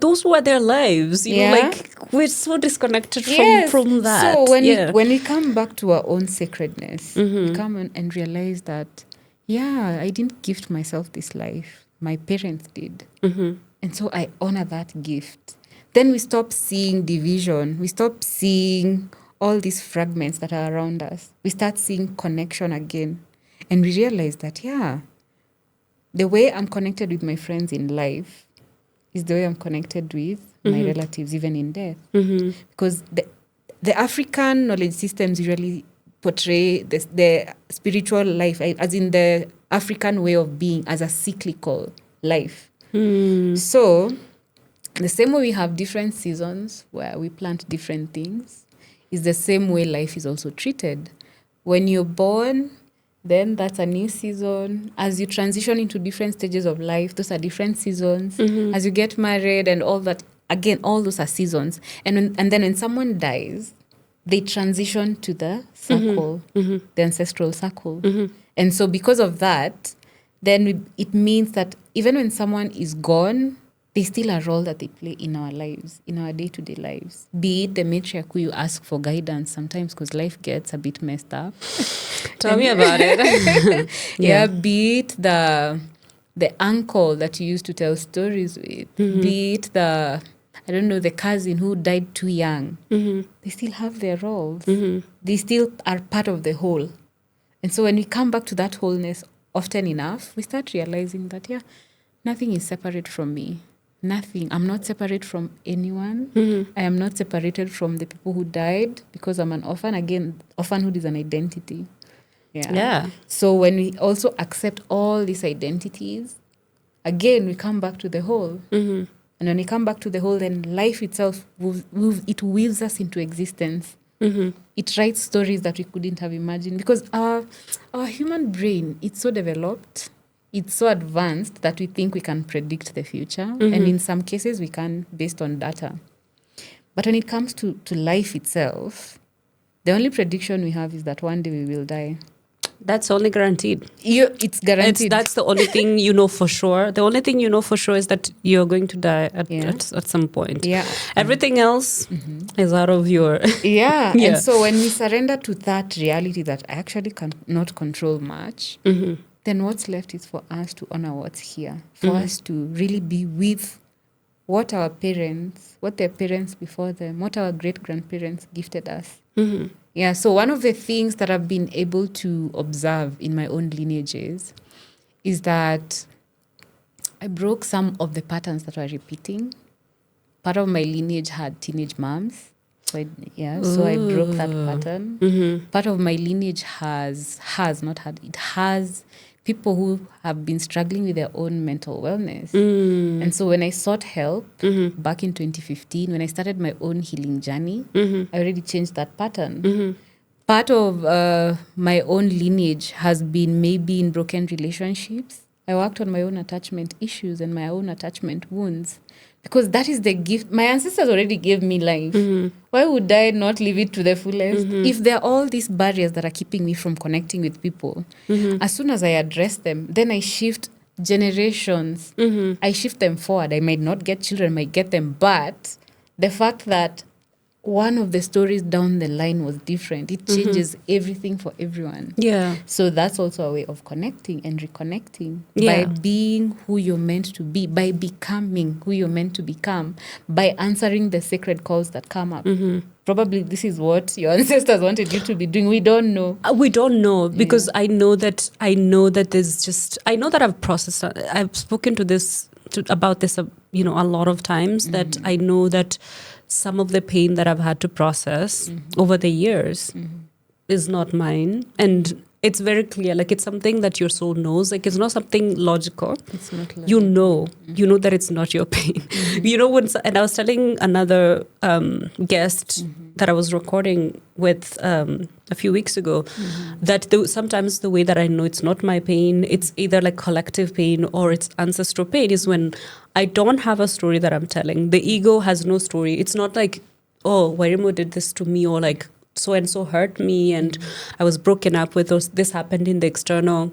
Those were their lives, like we're so disconnected from that. So when we come back to our own sacredness, we come and realize that, I didn't gift myself this life. My parents did. And so I honor that gift. Then we stop seeing division. We stop seeing all these fragments that are around us. We start seeing connection again. And we realize that, the way I'm connected with my friends in life is the way I'm connected with my relatives, even in death. Because the African knowledge systems usually portray the spiritual life, as in the African way of being, as a cyclical life. So the same way we have different seasons where we plant different things is the same way life is also treated. When you're born, then that's a new season. As you transition into different stages of life, those are different seasons. As you get married and all that, again, all those are seasons. And then when someone dies, they transition to the circle, the ancestral circle. And so because of that, then it means that even when someone is gone, there's still a role that they play in our lives, in our day-to-day lives. Be it the matriarch who you ask for guidance sometimes because life gets a bit messed up. Tell me about it. Be it the uncle that you used to tell stories with. Be it the cousin who died too young. They still have their roles. They still are part of the whole. And so when we come back to that wholeness often enough, we start realizing that, nothing is separate from me. Nothing. I'm not separate from anyone. I am not separated from the people who died because I'm an orphan. Again, orphanhood is an identity. Yeah. So when we also accept all these identities, again, we come back to the whole. And when we come back to the whole, then life itself, it weaves us into existence. It writes stories that we couldn't have imagined because our human brain, it's so developed. It's so advanced that we think we can predict the future. And in some cases, we can based on data. But when it comes to life itself, the only prediction we have is that one day we will die. That's only guaranteed. It's guaranteed. That's the only thing you know for sure. The only thing you know for sure is that you're going to die at some point. Yeah. Everything else is out of your... Yeah. And so when we surrender to that reality that I actually cannot control much, then what's left is for us to honor what's here, for us to really be with what their parents before them, what our great-grandparents gifted us. Yeah, so one of the things that I've been able to observe in my own lineages is that I broke some of the patterns that were repeating. Part of my lineage had teenage moms. So I broke that pattern. Part of my lineage has people who have been struggling with their own mental wellness. And so when I sought help back in 2015, when I started my own healing journey, I already changed that pattern. Part of my own lineage has been maybe in broken relationships. I worked on my own attachment issues and my own attachment wounds. Because that is the gift. My ancestors already gave me life. Why would I not live it to the fullest? If there are all these barriers that are keeping me from connecting with people, as soon as I address them, then I shift generations. I shift them forward. I might not get children, I might get them. But the fact that one of the stories down the line was different. It changes everything for everyone. Yeah. So that's also a way of connecting and reconnecting Yeah. by being who you're meant to be, by becoming who you're meant to become, by answering the sacred calls that come up. Probably this is what your ancestors wanted you to be doing. We don't know. We don't know, because I know that there's just, I know that I've spoken to this about this a lot of times, that I know that some of the pain that I've had to process over the years is not mine, and it's very clear, like it's something that your soul knows, like it's not something logical. It's not logical. You know that it's not your pain. And I was telling another guest that I was recording with a few weeks ago, that sometimes the way that I know it's not my pain, it's either like collective pain or it's ancestral pain, is when I don't have a story that I'm telling. The ego has no story. It's not like, oh, Wairimu did this to me, or like so and so hurt me and I was broken up with, or this happened in the external.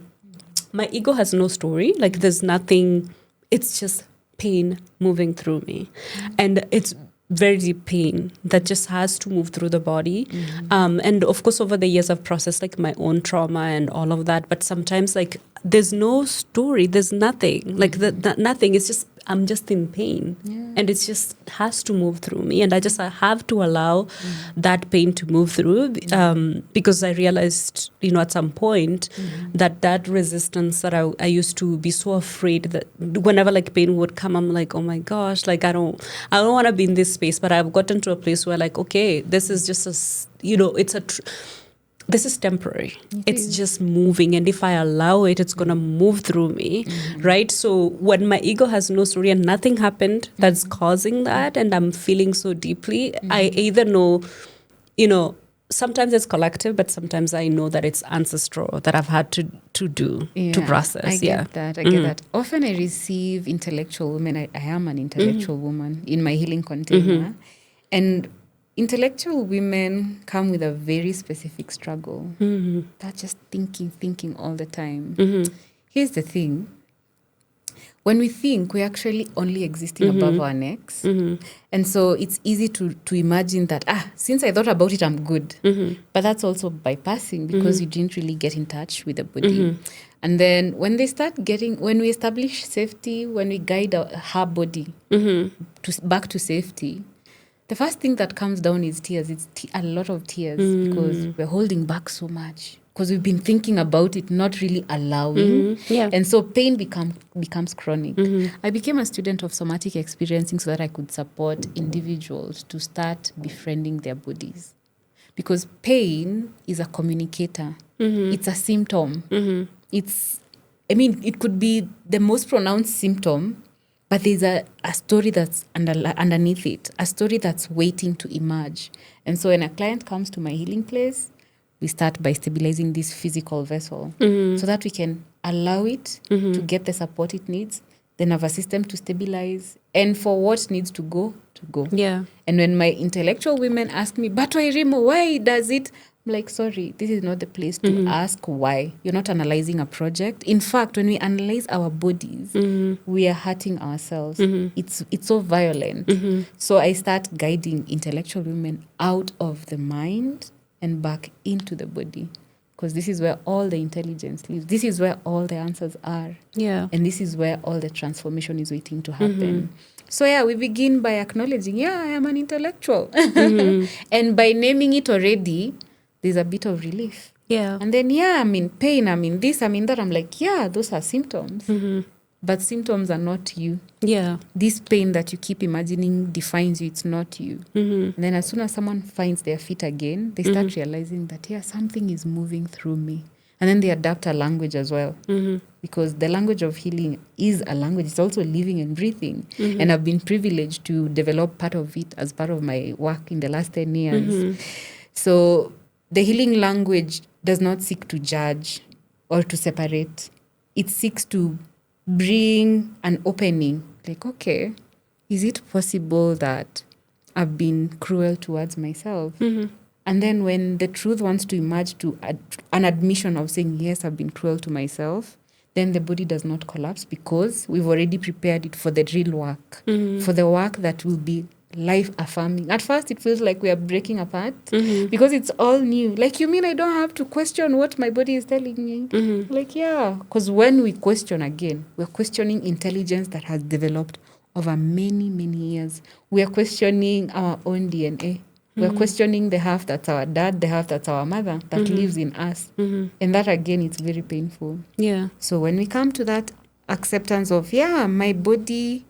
My ego has no story. Like there's nothing. It's just pain moving through me, and it's very deep pain that just has to move through the body. And of course, over the years, I've processed like my own trauma and all of that. But sometimes, like, there's no story. There's nothing. Like nothing. It's just I'm just in pain, and it just has to move through me, and I have to allow that pain to move through, because I realized, at some point, that resistance that I used to be so afraid that whenever like pain would come, I'm like, oh my gosh, like I don't want to be in this space. But I've gotten to a place where like, okay, this is just this is temporary. It's just moving. And if I allow it, it's going to move through me, right? So when my ego has no story and nothing happened that's causing that, and I'm feeling so deeply, I either know, sometimes it's collective, but sometimes I know that it's ancestral that I've had to do, to process. I get that. I get that. Often I receive intellectual women. I am an intellectual woman in my healing container. And intellectual women come with a very specific struggle. They're just thinking all the time. Here's the thing. When we think, we're actually only existing above our necks. And so it's easy to imagine that, since I thought about it, I'm good. But that's also bypassing, because you didn't really get in touch with the body. And then when we establish safety, when we guide her body back to safety, the first thing that comes down is tears. It's a lot of tears, because we're holding back so much, because we've been thinking about it, not really allowing. And so pain becomes chronic. I became a student of somatic experiencing so that I could support individuals to start befriending their bodies. Because pain is a communicator. It's a symptom. It could be the most pronounced symptom, but there's a story that's underneath it, a story that's waiting to emerge. And so when a client comes to my healing place, we start by stabilizing this physical vessel so that we can allow it to get the support it needs, the nervous system to stabilize, and for what needs to go. Yeah. And when my intellectual women ask me, but Wairimu, why does it? I'm like, sorry, this is not the place to ask why. You're not analyzing a project. In fact, when we analyze our bodies, we are hurting ourselves. It's so violent. So I start guiding intellectual women out of the mind and back into the body, because this is where all the intelligence lives. This is where all the answers are. Yeah. And this is where all the transformation is waiting to happen. So we begin by acknowledging, I am an intellectual. And by naming it already, there's a bit of relief. Yeah. And then, I'm in pain, I'm in this, I'm in that. I'm like, those are symptoms. But symptoms are not you. Yeah. This pain that you keep imagining defines you, it's not you. And then as soon as someone finds their feet again, they start realizing that, something is moving through me. And then they adapt a language as well. Because the language of healing is a language. It's also living and breathing. And I've been privileged to develop part of it as part of my work in the last 10 years. So the healing language does not seek to judge or to separate. It seeks to bring an opening. Like, okay, is it possible that I've been cruel towards myself? And then when the truth wants to emerge to an admission of saying, yes, I've been cruel to myself, then the body does not collapse, because we've already prepared it for the real work, for the work that will be life affirming. At first, it feels like we are breaking apart because it's all new. Like, you mean I don't have to question what my body is telling me? Like, yeah. Because when we question again, we're questioning intelligence that has developed over many, many years. We are questioning our own DNA. We're questioning the half that's our dad, the half that's our mother that lives in us. And that, again, it's very painful. Yeah. So when we come to that acceptance of, my body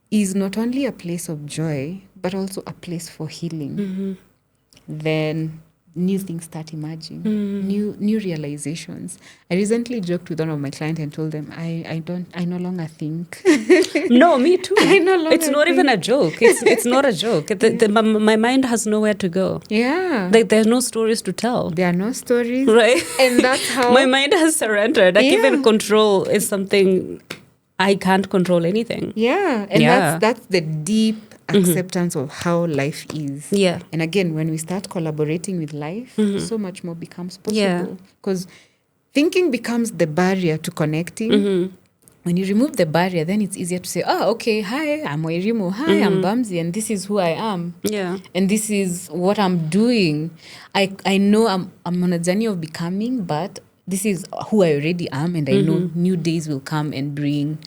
is not only a place of joy, but also a place for healing, then new things start emerging, new realizations. I recently joked with one of my clients and told them, I no longer think. No, me too. I no longer It's not even a joke. It's not a joke. My mind has nowhere to go. Yeah. Like, there's no stories to tell. There are no stories. Right? And that's how... My mind has surrendered. Like, even control is something... I can't control anything. Yeah. And that's the deep acceptance of how life is. Yeah. And again, when we start collaborating with life, so much more becomes possible. Yeah. Because thinking becomes the barrier to connecting. When you remove the barrier, then it's easier to say, okay, hi, I'm Wairimu. Hi, I'm Bamzi, and this is who I am. Yeah. And this is what I'm doing. I know I'm on a journey of becoming, but this is who I already am, and I know new days will come and bring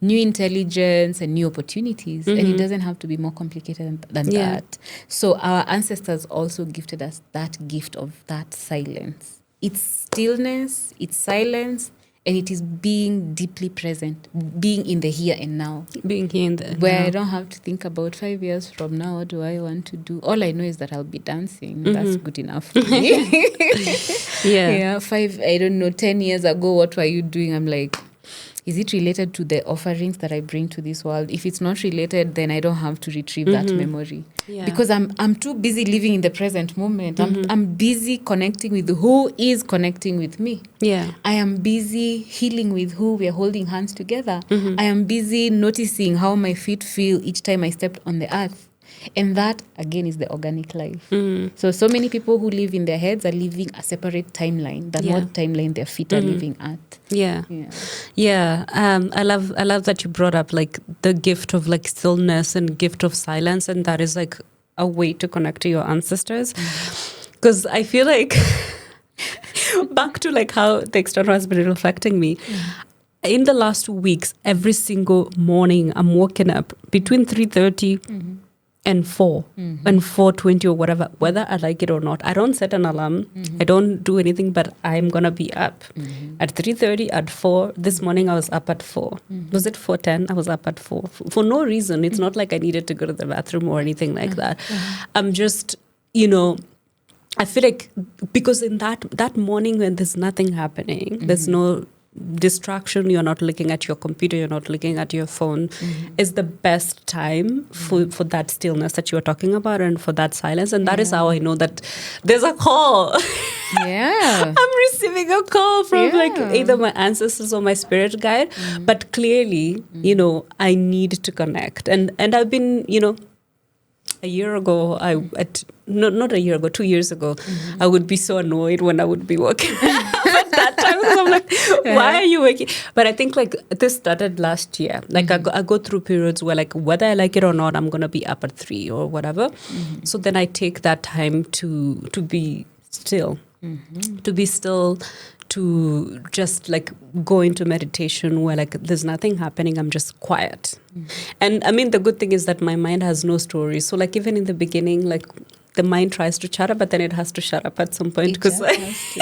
new intelligence and new opportunities. And it doesn't have to be more complicated than that. So our ancestors also gifted us that gift of that silence. It's stillness, it's silence, and it is being deeply present, being in the here and now. Being here in the where I don't have to think about 5 years from now, what do I want to do? All I know is that I'll be dancing. That's good enough for me. Yeah, 10 years ago, what were you doing? I'm like, is it related to the offerings that I bring to this world? If it's not related, then I don't have to retrieve that memory. Yeah. Because I'm too busy living in the present moment. I'm busy connecting with who is connecting with me. Yeah. I am busy healing with who we are holding hands together. I am busy noticing how my feet feel each time I stepped on the earth. And that, again, is the organic life. So many people who live in their heads are living a separate timeline than what timeline their feet are living at. Yeah. I love that you brought up like the gift of like stillness and gift of silence, and that is like a way to connect to your ancestors. Because I feel like back to like how the external has been reflecting me. In the last 2 weeks, every single morning I'm waking up between 3:30 and 4 and 4:20 or whatever, whether I like it or not. I don't set an alarm. I don't do anything, but I'm going to be up at 3:30, at 4. This morning I was up at 4. Was it 4:10? I was up at 4 for no reason. It's not like I needed to go to the bathroom or anything like that. I'm just, I feel like because in that morning when there's nothing happening, there's no distraction, you're not looking at your computer, you're not looking at your phone, is the best time for that stillness that you were talking about and for that silence. And that is how I know that there's a call. I'm receiving a call from like either my ancestors or my spirit guide. But clearly, I need to connect. And I've been, a year ago, not a year ago, 2 years ago, I would be so annoyed when I would be working at that time. Because I'm like, why are you working? But I think like this started last year. Like I go through periods where like whether I like it or not, I'm going to be up at 3 or whatever. So then I take that time to be still, to just like go into meditation where like there's nothing happening, I'm just quiet. And I mean, the good thing is that my mind has no stories. So like even in the beginning, like the mind tries to shut up, but then it has to shut up at some point because there's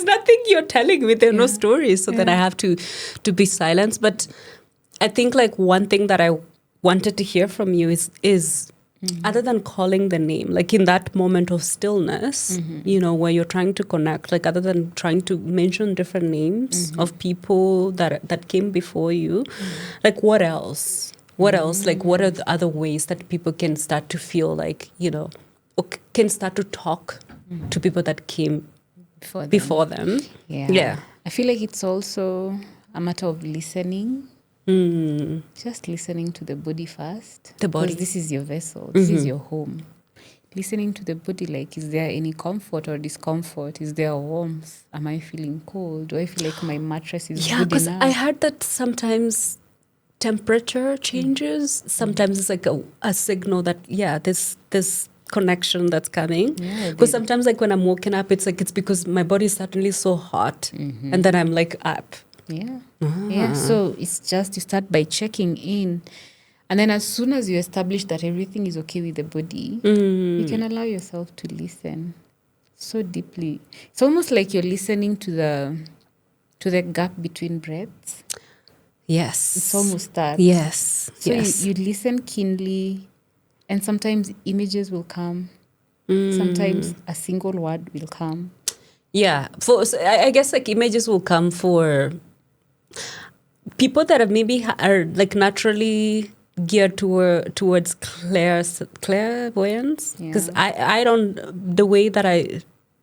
nothing you're telling me, there are no stories. So then I have to be silent. But I think like one thing that I wanted to hear from you is other than calling the name, like in that moment of stillness, where you're trying to connect, like other than trying to mention different names of people that came before you, like what else? What else? Like what are the other ways that people can start to feel like, or can start to talk to people that came before them? Yeah. I feel like it's also a matter of listening. Just listening to the body first. The body. Because this is your vessel. This is your home. Listening to the body, like, is there any comfort or discomfort? Is there warmth? Am I feeling cold? Do I feel like my mattress is good enough? I heard that sometimes temperature changes, sometimes it's like a signal that, this connection that's coming. Because sometimes like when I'm waking up, it's like it's because my body is suddenly so hot, and then I'm like up. Yeah, so it's just you start by checking in, and then as soon as you establish that everything is okay with the body, you can allow yourself to listen so deeply. It's almost like you're listening to the gap between breaths. Yes, It's almost that. Yes. So you listen keenly, and sometimes images will come. Sometimes a single word will come. Yeah, I guess like images will come for people that have maybe are like naturally geared towards clairvoyance. Because I don't, the way that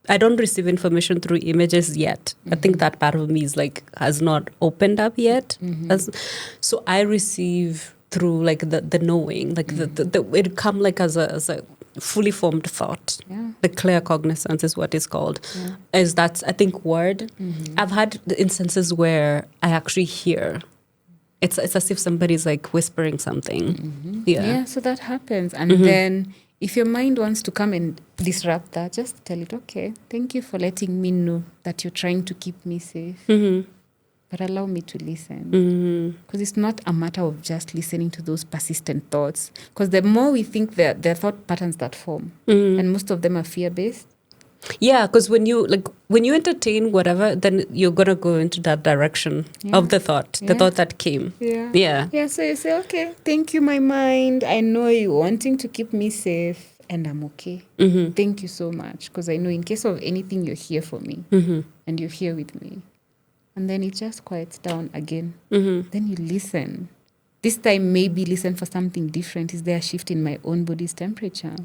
I don't receive information through images yet. I think that part of me is like has not opened up yet. So I receive through like the knowing, like the it come like as a fully formed thought. The clear cognizance is what it's called. Is that's I think word. I've had the instances where I actually hear. It's as if somebody's like whispering something. Yeah, so that happens. And then if your mind wants to come and disrupt that, just tell it, okay, thank you for letting me know that you're trying to keep me safe. But allow me to listen. Because it's not a matter of just listening to those persistent thoughts. Because the more we think, there are thought patterns that form. And most of them are fear-based. Yeah, because when you entertain whatever, then you're gonna go into that direction of the thought that came. Yeah. So you say, okay, thank you, my mind. I know you're wanting to keep me safe, and I'm okay. Thank you so much, because I know in case of anything, you're here for me, and you're here with me. And then it just quiets down again. Then you listen. This time, maybe listen for something different. Is there a shift in my own body's temperature?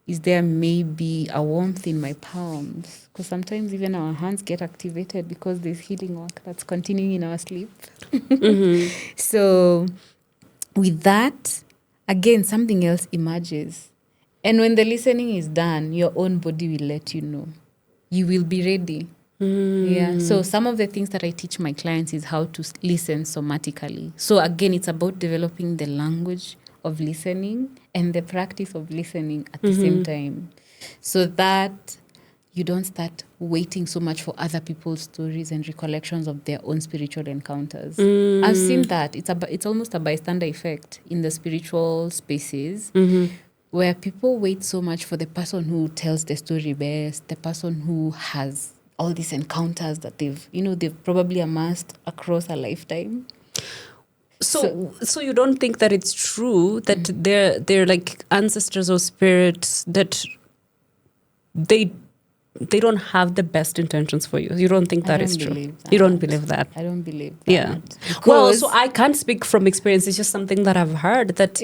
Is there maybe a warmth in my palms? Because sometimes even our hands get activated because there's healing work that's continuing in our sleep. So with that, again, something else emerges. And when the listening is done, your own body will let you know. You will be ready. Yeah. So some of the things that I teach my clients is how to listen somatically. So again, it's about developing the language of listening and the practice of listening at the same time, so that you don't start waiting so much for other people's stories and recollections of their own spiritual encounters. I've seen that. It's almost a bystander effect in the spiritual spaces, where people wait so much for the person who tells the story best, the person who has all these encounters that they've probably amassed across a lifetime. So you don't think that it's true that they're like ancestors or spirits that they don't have the best intentions for you? You don't think that is true? You don't believe that? I don't believe that. Yeah. Well, so I can't speak from experience. It's just something that I've heard that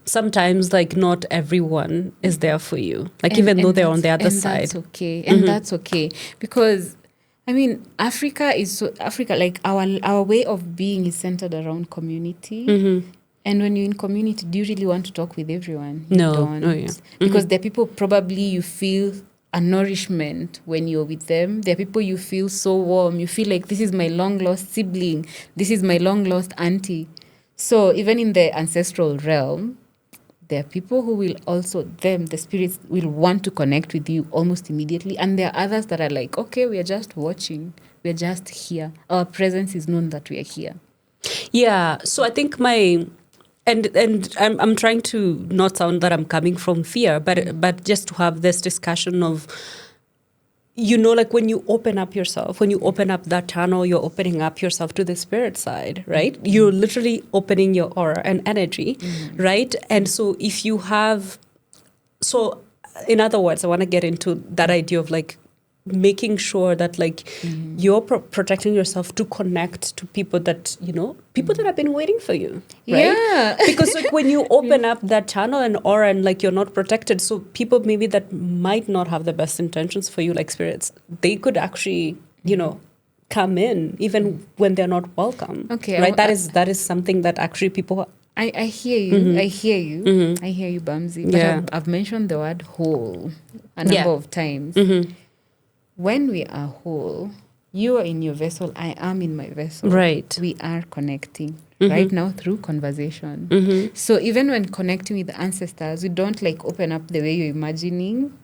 sometimes like not everyone is there for you. Like even though they're on the other side. That's okay. And that's okay. Because I mean, Africa, like our way of being is centered around community. And when you're in community, do you really want to talk with everyone? You don't. Oh, yeah. Because there are people probably you feel a nourishment when you're with them. There are people you feel so warm. You feel like this is my long-lost sibling. This is my long-lost auntie. So even in the ancestral realm, there are people who will also, the spirits will want to connect with you almost immediately. And there are others that are like, okay, we are just watching. We're just here. Our presence is known that we are here. Yeah. So I think and I'm trying to not sound that I'm coming from fear, but just to have this discussion of, like when you open up yourself, when you open up that channel, you're opening up yourself to the spirit side, right? You're literally opening your aura and energy, right? And so if you have, in other words, I want to get into that idea of like making sure that like you're protecting yourself to connect to people that people that have been waiting for you, right? Because like when you open up that channel and aura and like you're not protected, so people maybe that might not have the best intentions for you, like spirits, they could actually come in even when they're not welcome. Okay, right? That is something that actually people. I hear you. I hear you. I hear you, Bamzi. But I've mentioned the word whole a number of times. When we are whole, you are in your vessel, I am in my vessel. Right. We are connecting. right now through conversation. So even when connecting with ancestors, we don't like open up the way you're imagining.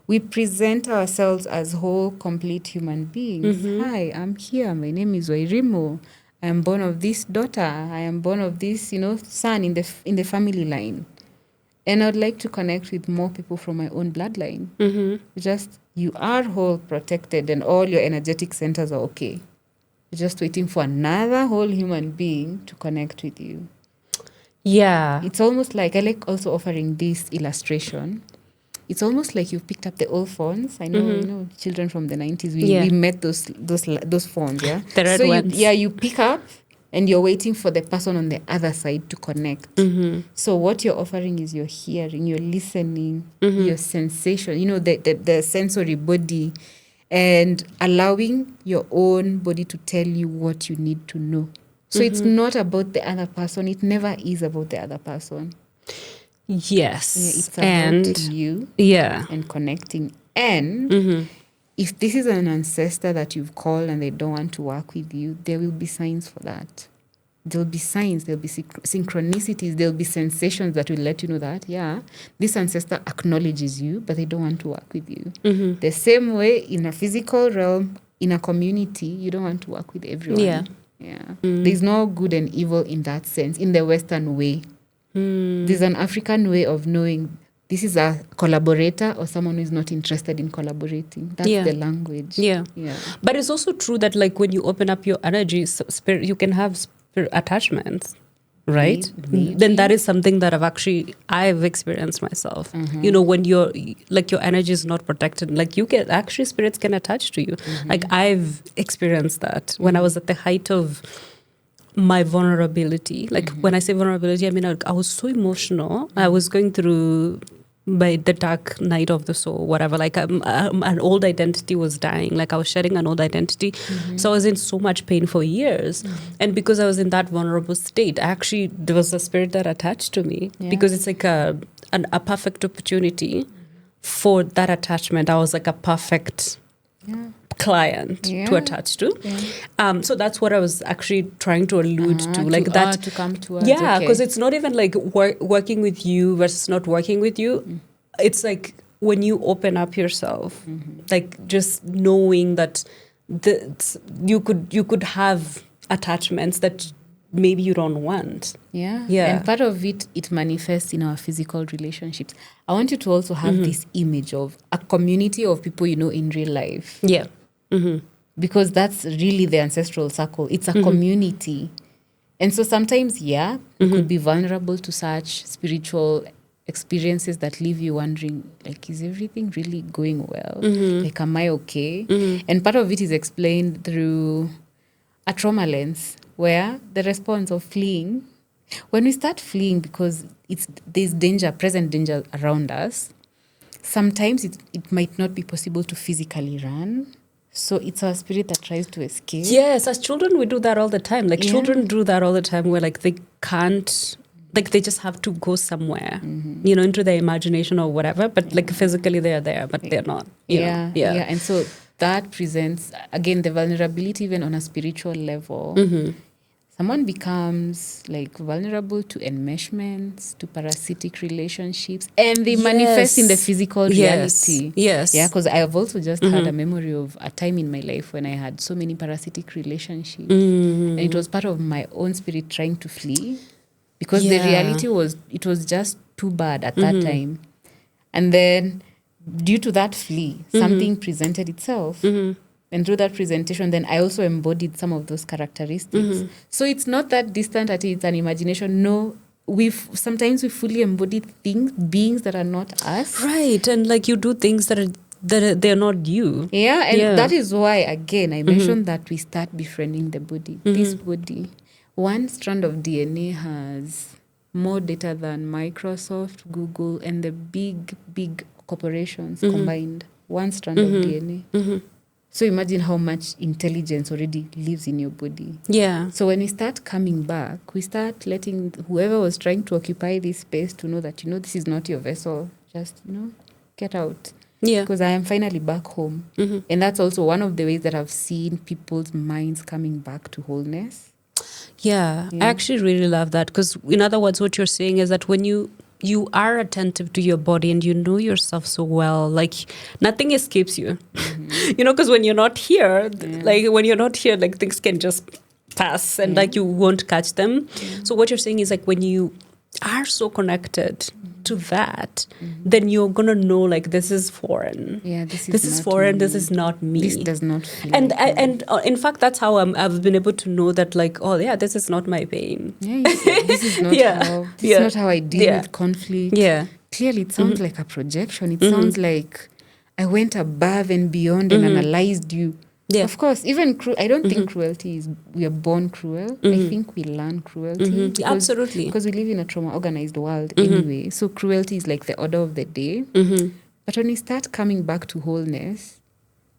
We present ourselves as whole, complete human beings. Hi, I'm here. My name is Wairimu. I am born of this daughter. I am born of this, son in the family line. And I'd like to connect with more people from my own bloodline. Just, you are whole, protected, and all your energetic centers are okay. You're just waiting for another whole human being to connect with you. Yeah. It's almost like, I like also offering this illustration. It's almost like you've picked up the old phones. I know, children from the 90s, we met those phones, yeah? The red ones. You pick up and you're waiting for the person on the other side to connect. So what you're offering is your hearing, your listening, your sensation, the sensory body, and allowing your own body to tell you what you need to know. So it's not about the other person. It never is about the other person. Yes. It's about you and connecting. And if this is an ancestor that you've called and they don't want to work with you, there will be signs for that. There'll be signs, there'll be synchronicities, there'll be sensations that will let you know that, this ancestor acknowledges you, but they don't want to work with you. The same way in a physical realm, in a community, you don't want to work with everyone. There's no good and evil in that sense, in the Western way. There's an African way of knowing this is a collaborator or someone who is not interested in collaborating. That's the language. Yeah. But it's also true that like when you open up your energy, spirit, you can have spirit attachments, right? Maybe. Then that is something that I've experienced myself. When your energy is not protected, like spirits can attach to you. Like I've experienced that when I was at the height of my vulnerability. Like when I say vulnerability, I mean I was so emotional. I was going through by the dark night of the soul, whatever. Like an old identity was dying. Like I was shedding an old identity. So I was in so much pain for years. And because I was in that vulnerable state, there was a spirit that attached to me because it's like a perfect opportunity for that attachment. I was like a perfect client to attach to. So that's what I was actually trying to allude to. Like that to come to us. Yeah, because it's not even like working with you versus not working with you. It's like when you open up yourself, like just knowing that you could have attachments that maybe you don't want. Yeah. And part of it manifests in our physical relationships. I want you to also have this image of a community of people you know in real life. Yeah. Because that's really the ancestral circle. It's a community. And so sometimes, you could be vulnerable to such spiritual experiences that leave you wondering, like, is everything really going well? Like, am I okay? And part of it is explained through a trauma lens, where the response of fleeing, when we start fleeing because there's danger, present danger around us, sometimes it might not be possible to physically run. So it's our spirit that tries to escape. Yes, as children, we do that all the time. Like children do that all the time where like they can't, like they just have to go somewhere, into their imagination or whatever. But like physically they are there, but they're not. Yeah. And so that presents, again, the vulnerability even on a spiritual level. Someone becomes like vulnerable to enmeshments, to parasitic relationships, and they manifest in the physical reality. Yes. Yeah, because I have also just had a memory of a time in my life when I had so many parasitic relationships. And it was part of my own spirit trying to flee because the reality was, it was just too bad at that time. And then due to that flee, something presented itself. And through that presentation, then I also embodied some of those characteristics. So it's not that distant that it's an imagination. No, sometimes we fully embody beings that are not us. Right, and like you do things that they're not you. Yeah, and that is why, again, I mentioned that we start befriending the body. This body, one strand of DNA has more data than Microsoft, Google, and the big corporations combined. One strand of DNA. So imagine how much intelligence already lives in your body. Yeah. So when we start coming back, we start letting whoever was trying to occupy this space to know that, this is not your vessel. Just, get out. Yeah. Because I am finally back home. And that's also one of the ways that I've seen people's minds coming back to wholeness. Yeah, Yeah. I actually really love that, because in other words, what you're saying is that when you are attentive to your body and you know yourself so well, like nothing escapes you. Because when you're not here, like things can just pass and like you won't catch them. So what you're saying is like when you are so connected to that, then you're gonna know like this is foreign. Yeah, this is not foreign. me. This is not me. This does not feel And like me. and in fact, that's how I've been able to know that like, oh yeah, this is not my pain. Yeah, you see, this is not this is not how I deal with conflict. Yeah. Clearly, it sounds like a projection. It sounds like I went above and beyond and analyzed you. Yeah. Of course, even I don't think cruelty is, we are born cruel. I think we learn cruelty. Because, Absolutely. Because we live in a trauma-organized world anyway. So cruelty is like the order of the day. But when we start coming back to wholeness,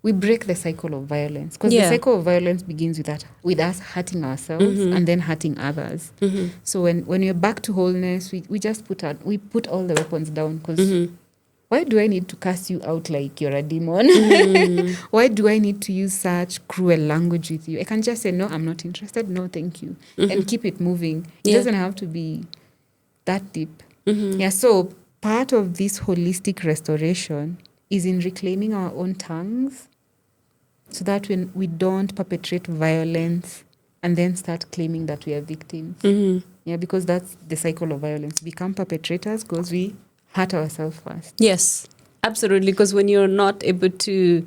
we break the cycle of violence. Because the cycle of violence begins with us hurting ourselves and then hurting others. So when we're back to wholeness, we just put all the weapons down. Because why do I need to cast you out like you're a demon? Why do I need to use such cruel language with you? I can just say, no, I'm not interested. No, thank you. And keep it moving. It doesn't have to be that deep. Yeah, so part of this holistic restoration is in reclaiming our own tongues so that when we don't perpetrate violence and then start claiming that we are victims. Yeah, because that's the cycle of violence. Become perpetrators because we hurt ourselves first. Yes, absolutely. Because when you're not able to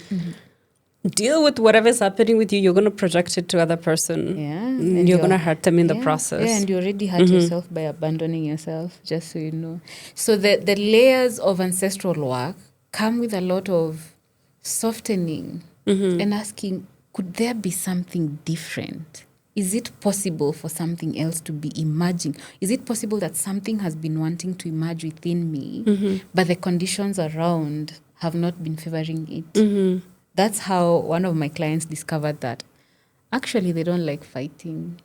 deal with whatever's happening with you, you're going to project it to other person. Yeah. And you're going to hurt them in the process. Yeah, and you already hurt yourself by abandoning yourself, just so you know. So the layers of ancestral work come with a lot of softening and asking, could there be something different? Is it possible for something else to be emerging? Is it possible that something has been wanting to emerge within me, but the conditions around have not been favoring it? That's how one of my clients discovered that actually they don't like fighting.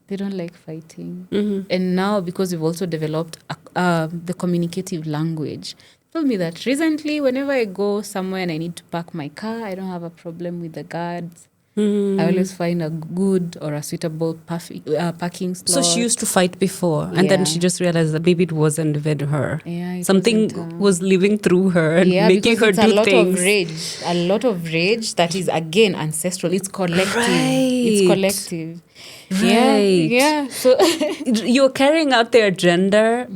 They don't like fighting. And now, because we've also developed the communicative language, told me that recently, whenever I go somewhere and I need to park my car, I don't have a problem with the guards. I always find a good or a suitable parking slot. So she used to fight before, and then she just realized that maybe it wasn't even her. Yeah, something was living through her and making her do things. A lot of rage that is, again, ancestral. It's collective. Right. It's collective. Right. Yeah. So you're carrying out their agenda,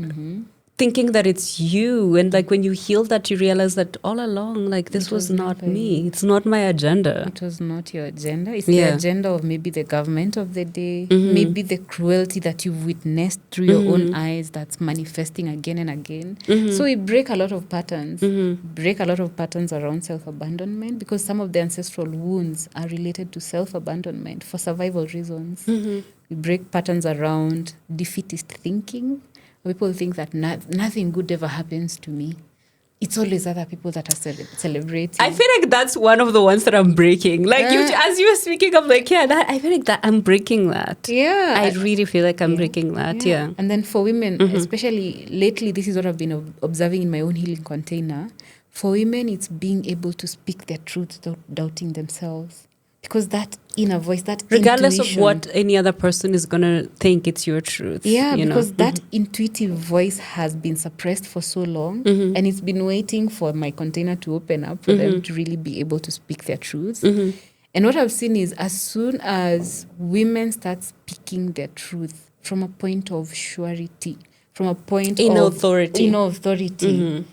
thinking that it's you, and like when you heal that, you realize that all along, like this was not me. It's not my agenda. It was not your agenda. It's the agenda of maybe the government of the day, maybe the cruelty that you've witnessed through your own eyes that's manifesting again and again. So we break a lot of patterns, break a lot of patterns around self-abandonment, because some of the ancestral wounds are related to self-abandonment for survival reasons. We break patterns around defeatist thinking. People think that nothing good ever happens to me. It's always other people that are celebrating. I feel like that's one of the ones that I'm breaking. Like as you were speaking, I'm like, I feel like that I'm breaking that. Yeah. I really feel like I'm breaking that, yeah. And then for women, especially lately, this is what I've been observing in my own healing container. For women, it's being able to speak their truth without doubting themselves. Because that inner voice, that regardless intuition, of what any other person is going to think it's your truth. Yeah, because that intuitive voice has been suppressed for so long, and it's been waiting for my container to open up for them to really be able to speak their truths. And what I've seen is as soon as women start speaking their truth from a point of surety, from a point of authority,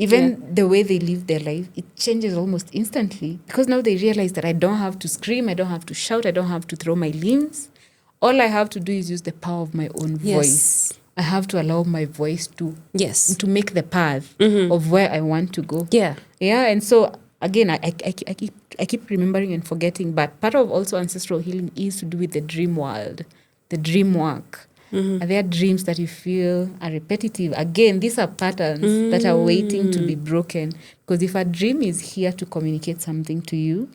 even the way they live their life, it changes almost instantly, because now they realize that I don't have to scream, I don't have to shout, I don't have to throw my limbs. All I have to do is use the power of my own voice. I have to allow my voice to make the path of where I want to go. Yeah. And so again, I keep remembering and forgetting, but part of also ancestral healing is to do with the dream world, the dream work. Are there dreams that you feel are repetitive? Again, these are patterns that are waiting to be broken. Because if a dream is here to communicate something to you,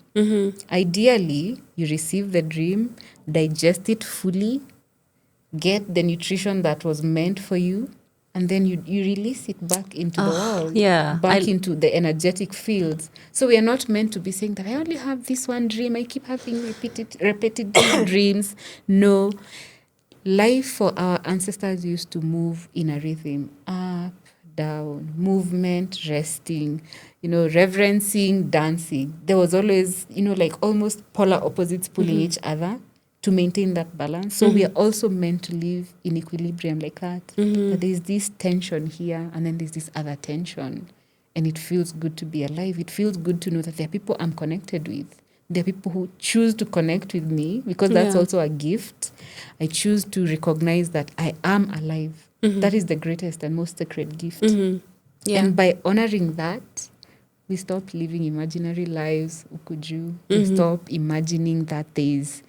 ideally, you receive the dream, digest it fully, get the nutrition that was meant for you, and then you release it back into the world, yeah. back into the energetic fields. So we are not meant to be saying that I only have this one dream, I keep having repetitive dreams. No. Life for our ancestors used to move in a rhythm, up, down, movement, resting, reverencing, dancing. There was always, like almost polar opposites pulling each other to maintain that balance. So we are also meant to live in equilibrium like that. That there's this tension here and then there's this other tension. And it feels good to be alive. It feels good to know that there are people I'm connected with. There are people who choose to connect with me because that's also a gift. I choose to recognize that I am alive. That is the greatest and most sacred gift. Yeah. And by honoring that, we stop living imaginary lives, ukuju. We stop imagining that there's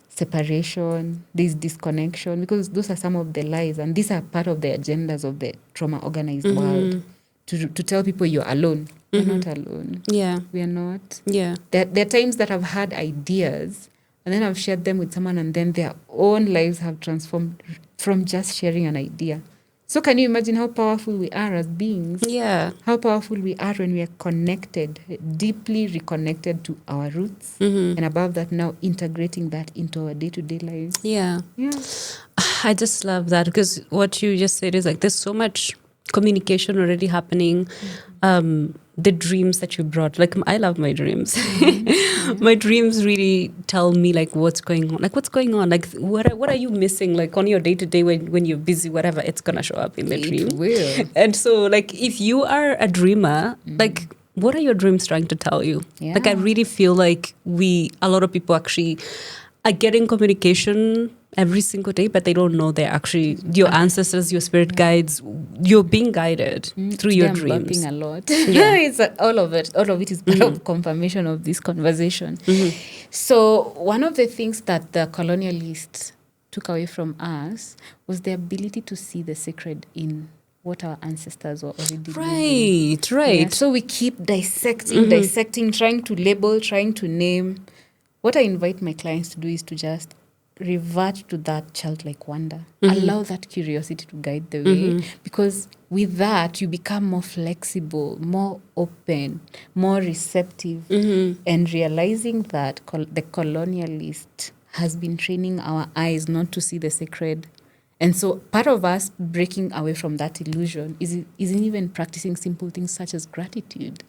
separation, there's disconnection, because those are some of the lies, and these are part of the agendas of the trauma-organized world, to tell people you're alone. You're not alone. Yeah. We are not. Yeah. There are times that I've had ideas, and then I've shared them with someone, and then their own lives have transformed from just sharing an idea. So can you imagine how powerful we are as beings? Yeah. How powerful we are when we are connected, deeply reconnected to our roots. And above that, now integrating that into our day-to-day lives. Yeah. Yeah. I just love that, because what you just said is like there's so much communication already happening. The dreams that you brought, like I love my dreams. My dreams really tell me like what's going on. Like what are you missing? Like on your day to day when you're busy, whatever, it's gonna show up in the dream. It will. And so like if you are a dreamer, like what are your dreams trying to tell you? Yeah. Like I really feel like a lot of people actually are getting communication every single day, but they don't know they're actually your ancestors, your spirit guides. You're being guided through your dreams. A lot. Yeah. It's all of it. All of it is part of confirmation of this conversation. So one of the things that the colonialists took away from us was the ability to see the sacred in what our ancestors were already doing. Right. Yeah, so we keep dissecting, trying to label, trying to name. What I invite my clients to do is to just revert to that childlike wonder. Allow that curiosity to guide the way, because with that you become more flexible, more open, more receptive, and realizing that the colonialist has been training our eyes not to see the sacred. And so part of us breaking away from that illusion isn't even practicing simple things such as gratitude.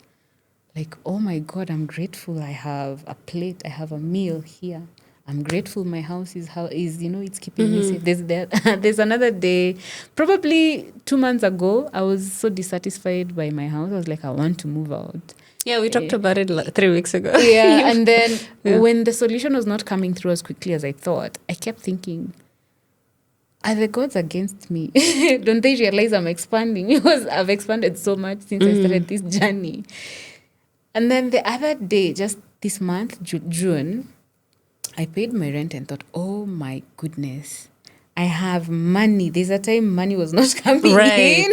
Like, oh my God, I'm grateful I have a plate, I have a meal here. I'm grateful my house is it's keeping me safe. There's another day, probably 2 months ago, I was so dissatisfied by my house. I was like, I want to move out. Yeah, we talked about it 3 weeks ago. Yeah, and then when the solution was not coming through as quickly as I thought, I kept thinking, are the gods against me? Don't they realize I'm expanding? Because I've expanded so much since I started this journey. And then the other day, just this month, June, I paid my rent and thought, oh my goodness, I have money. There's a time money was not coming in.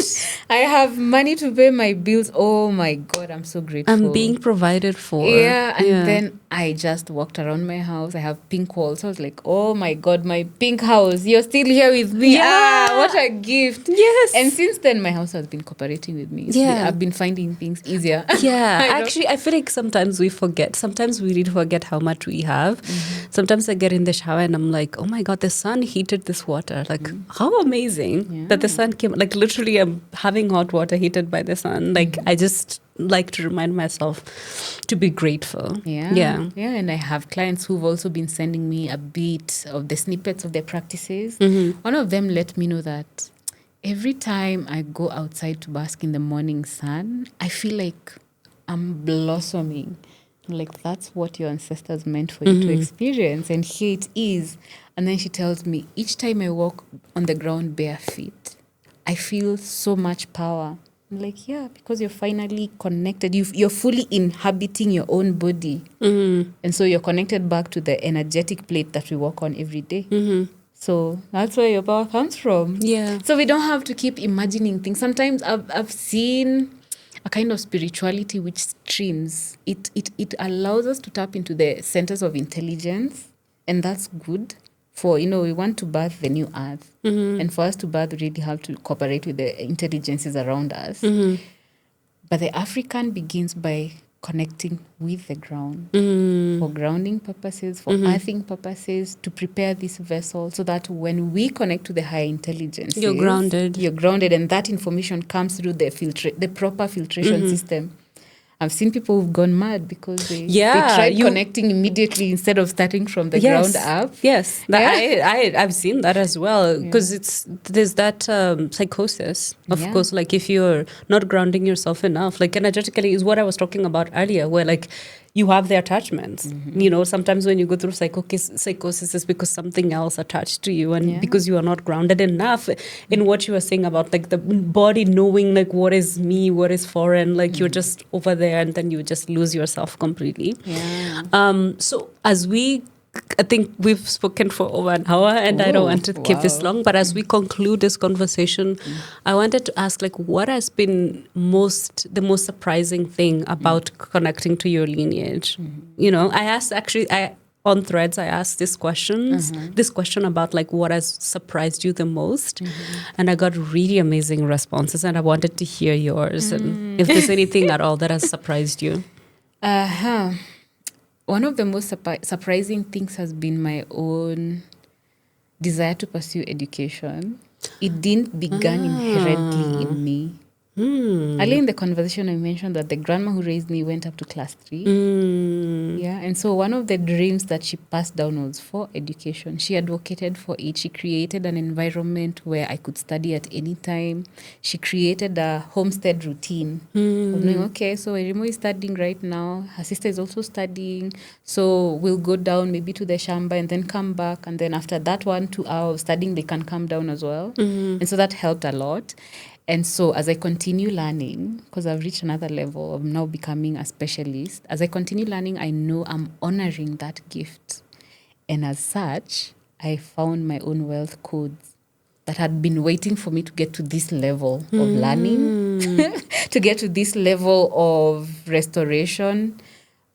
I have money to pay my bills. Oh my God, I'm so grateful. I'm being provided for. Yeah, and then I just walked around my house. I have pink walls. I was like, oh my God, my pink house. You're still here with me. Yeah. What a gift. Yes. And since then, my house has been cooperating with me. I've been finding things easier. Yeah. Actually, I feel like sometimes we forget. Sometimes we really forget how much we have. Sometimes I get in the shower and I'm like, oh my God, the sun heated this water. Like, how amazing that the sun came. Like, literally, I'm having hot water heated by the sun. Like, I just like to remind myself to be grateful. Yeah, and I have clients who've also been sending me a bit of the snippets of their practices. One of them let me know that every time I go outside to bask in the morning sun, I feel like I'm blossoming. Like, that's what your ancestors meant for you to experience, and here it is. And then she tells me, each time I walk on the ground bare feet, I feel so much power. I'm like, yeah, because you're finally connected. You're fully inhabiting your own body. And so you're connected back to the energetic plate that we walk on every day. So that's where your power comes from. Yeah. So we don't have to keep imagining things. Sometimes I've seen a kind of spirituality which streams. It allows us to tap into the centers of intelligence, and that's good for, we want to birth the new earth. And for us to birth, we really have to cooperate with the intelligences around us. But the African begins by connecting with the ground for grounding purposes, for earthing purposes, to prepare this vessel so that when we connect to the higher intelligence, You're grounded. You're grounded, and that information comes through the proper filtration system. I've seen people who've gone mad because they tried connecting immediately instead of starting from the ground up. Yes, I've seen that as well, because there's that psychosis, of course, like if you're not grounding yourself enough, like energetically is what I was talking about earlier, where like you have the attachments. Sometimes when you go through psychosis is because something else attached to you, and because you are not grounded enough in what you were saying about like the body knowing like what is me, what is foreign, like you're just over there, and then you just lose yourself completely. So I think we've spoken for over an hour, and I don't want to keep this long, but as we conclude this conversation, I wanted to ask, like, what has been the most surprising thing about connecting to your lineage? I asked on Threads, I asked this question about like what has surprised you the most, and I got really amazing responses, and I wanted to hear yours, and if there's anything at all that has surprised you. One of the most surprising things has been my own desire to pursue education. It didn't begin inherently in me. Early in the conversation, I mentioned that the grandma who raised me went up to class 3. And so one of the dreams that she passed down was for education. She advocated for it. She created an environment where I could study at any time. She created a homestead routine of knowing, okay, so Wairimu is studying right now. Her sister is also studying. So we'll go down maybe to the shamba and then come back. And then after that 1-2 hours of studying, they can come down as well. And so that helped a lot. And so as I continue learning, because I've reached another level of now becoming a specialist, as I continue learning, I know I'm honoring that gift. And as such, I found my own wealth codes that had been waiting for me to get to this level of learning, to get to this level of restoration,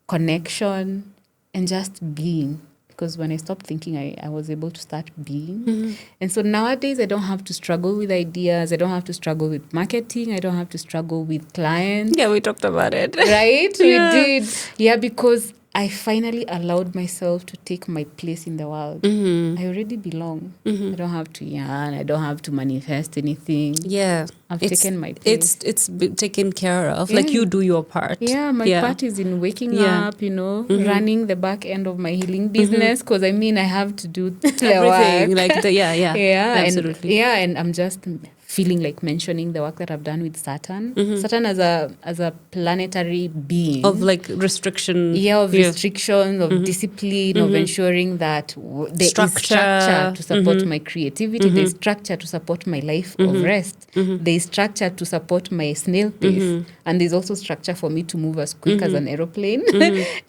connection, and just being. Because when I stopped thinking, I was able to start being. And so nowadays, I don't have to struggle with ideas. I don't have to struggle with marketing. I don't have to struggle with clients. Yeah, we talked about it. Right? We did. Yeah, because I finally allowed myself to take my place in the world. I already belong. I don't have to yarn. I don't have to manifest anything. Yeah. I've taken my place. It's been taken care of. Like you do your part. Yeah, my part is in waking up, running the back end of my healing business. Because I have to do everything. Work. Like absolutely. And I'm just feeling like mentioning the work that I've done with Saturn. Saturn as a planetary being. Of like restriction. Of restrictions, of discipline, of ensuring that there is structure to support my creativity, there is structure to support my life of rest, there is structure to support my snail pace, and there's also structure for me to move as quick as an aeroplane.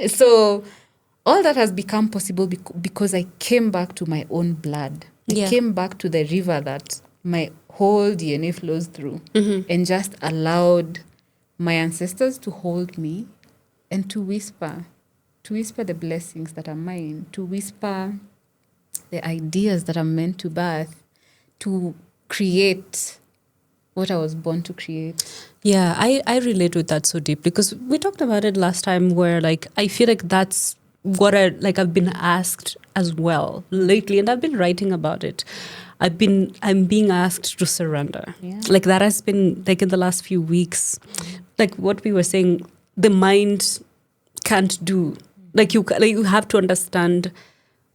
So all that has become possible because I came back to my own blood. I came back to the river that my whole DNA flows through, and just allowed my ancestors to hold me and to whisper the blessings that are mine, to whisper the ideas that I'm meant to birth, to create what I was born to create. Yeah, I relate with that so deeply, because we talked about it last time, where like I feel like that's what I've been asked as well lately, and I've been writing about it. I'm being asked to surrender. Like that has been like in the last few weeks, like what we were saying, the mind can't do. Like you have to understand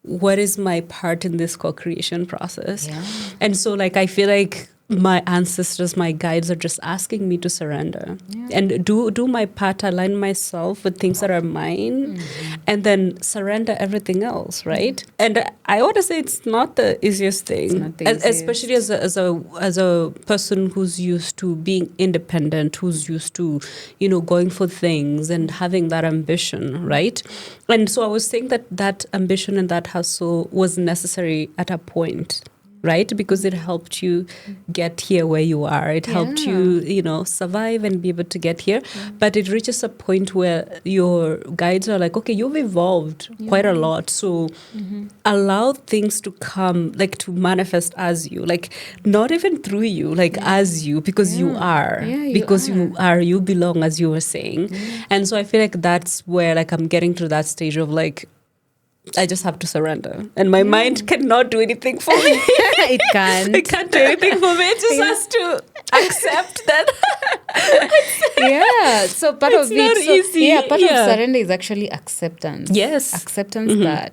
what is my part in this co-creation process. And so like I feel like my ancestors, my guides are just asking me to surrender and do my part, align myself with things that are mine, and then surrender everything else, right? And I want to say it's not the easiest thing, especially as a person who's used to being independent, who's used to, going for things and having that ambition, right? And so I was saying that ambition and that hustle was necessary at a point. right? Because it helped you get here where you are. It helped you, survive and be able to get here. But it reaches a point where your guides are like, okay, you've evolved quite a lot. So allow things to come, like to manifest as you, like not even through you, like as you, because you are, you belong, as you were saying. And so I feel like that's where like I'm getting to that stage of like, I just have to surrender. And my mind cannot do anything for me. It can't. It can't do anything for me. It just has to accept that. So part of not it. easy. Part of surrender is actually acceptance. Yes. Acceptance that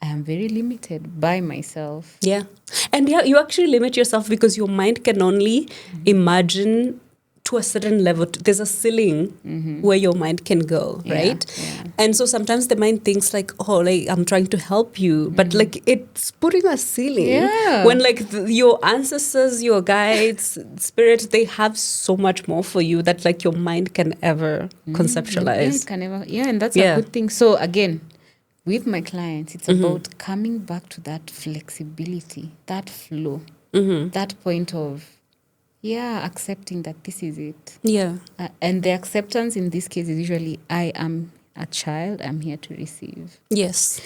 I am very limited by myself. Yeah. And you actually limit yourself because your mind can only imagine to a certain level. There's a ceiling where your mind can go, right? Yeah. And so sometimes the mind thinks like, oh, like I'm trying to help you, but like it's putting a ceiling when like your ancestors, your guides, spirit, they have so much more for you that like your mind can ever conceptualize. And that's a good thing. So again, with my clients, it's about coming back to that flexibility, that flow, that point of accepting that this is it. And the acceptance in this case is usually I am a child, I'm here to receive. Yes.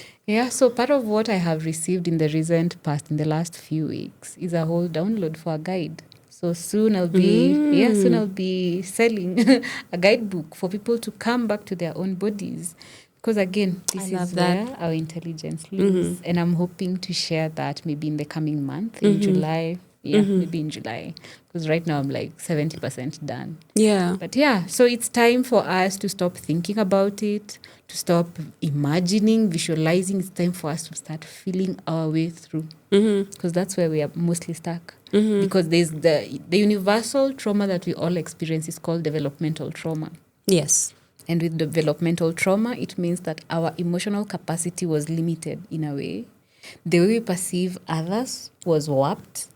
So part of what I have received in the recent past, in the last few weeks, is a whole download for a guide. So soon I'll be selling a guidebook for people to come back to their own bodies. Because again, this is where our intelligence lives. And I'm hoping to share that maybe in the coming month, in July. Maybe in July. Because right now I'm like 70% done. But so it's time for us to stop thinking about it, to stop imagining, visualizing. It's time for us to start feeling our way through. Because that's where we are mostly stuck. Because there's the universal trauma that we all experience is called developmental trauma. Yes. And with developmental trauma, it means that our emotional capacity was limited in a way. The way we perceive others was warped.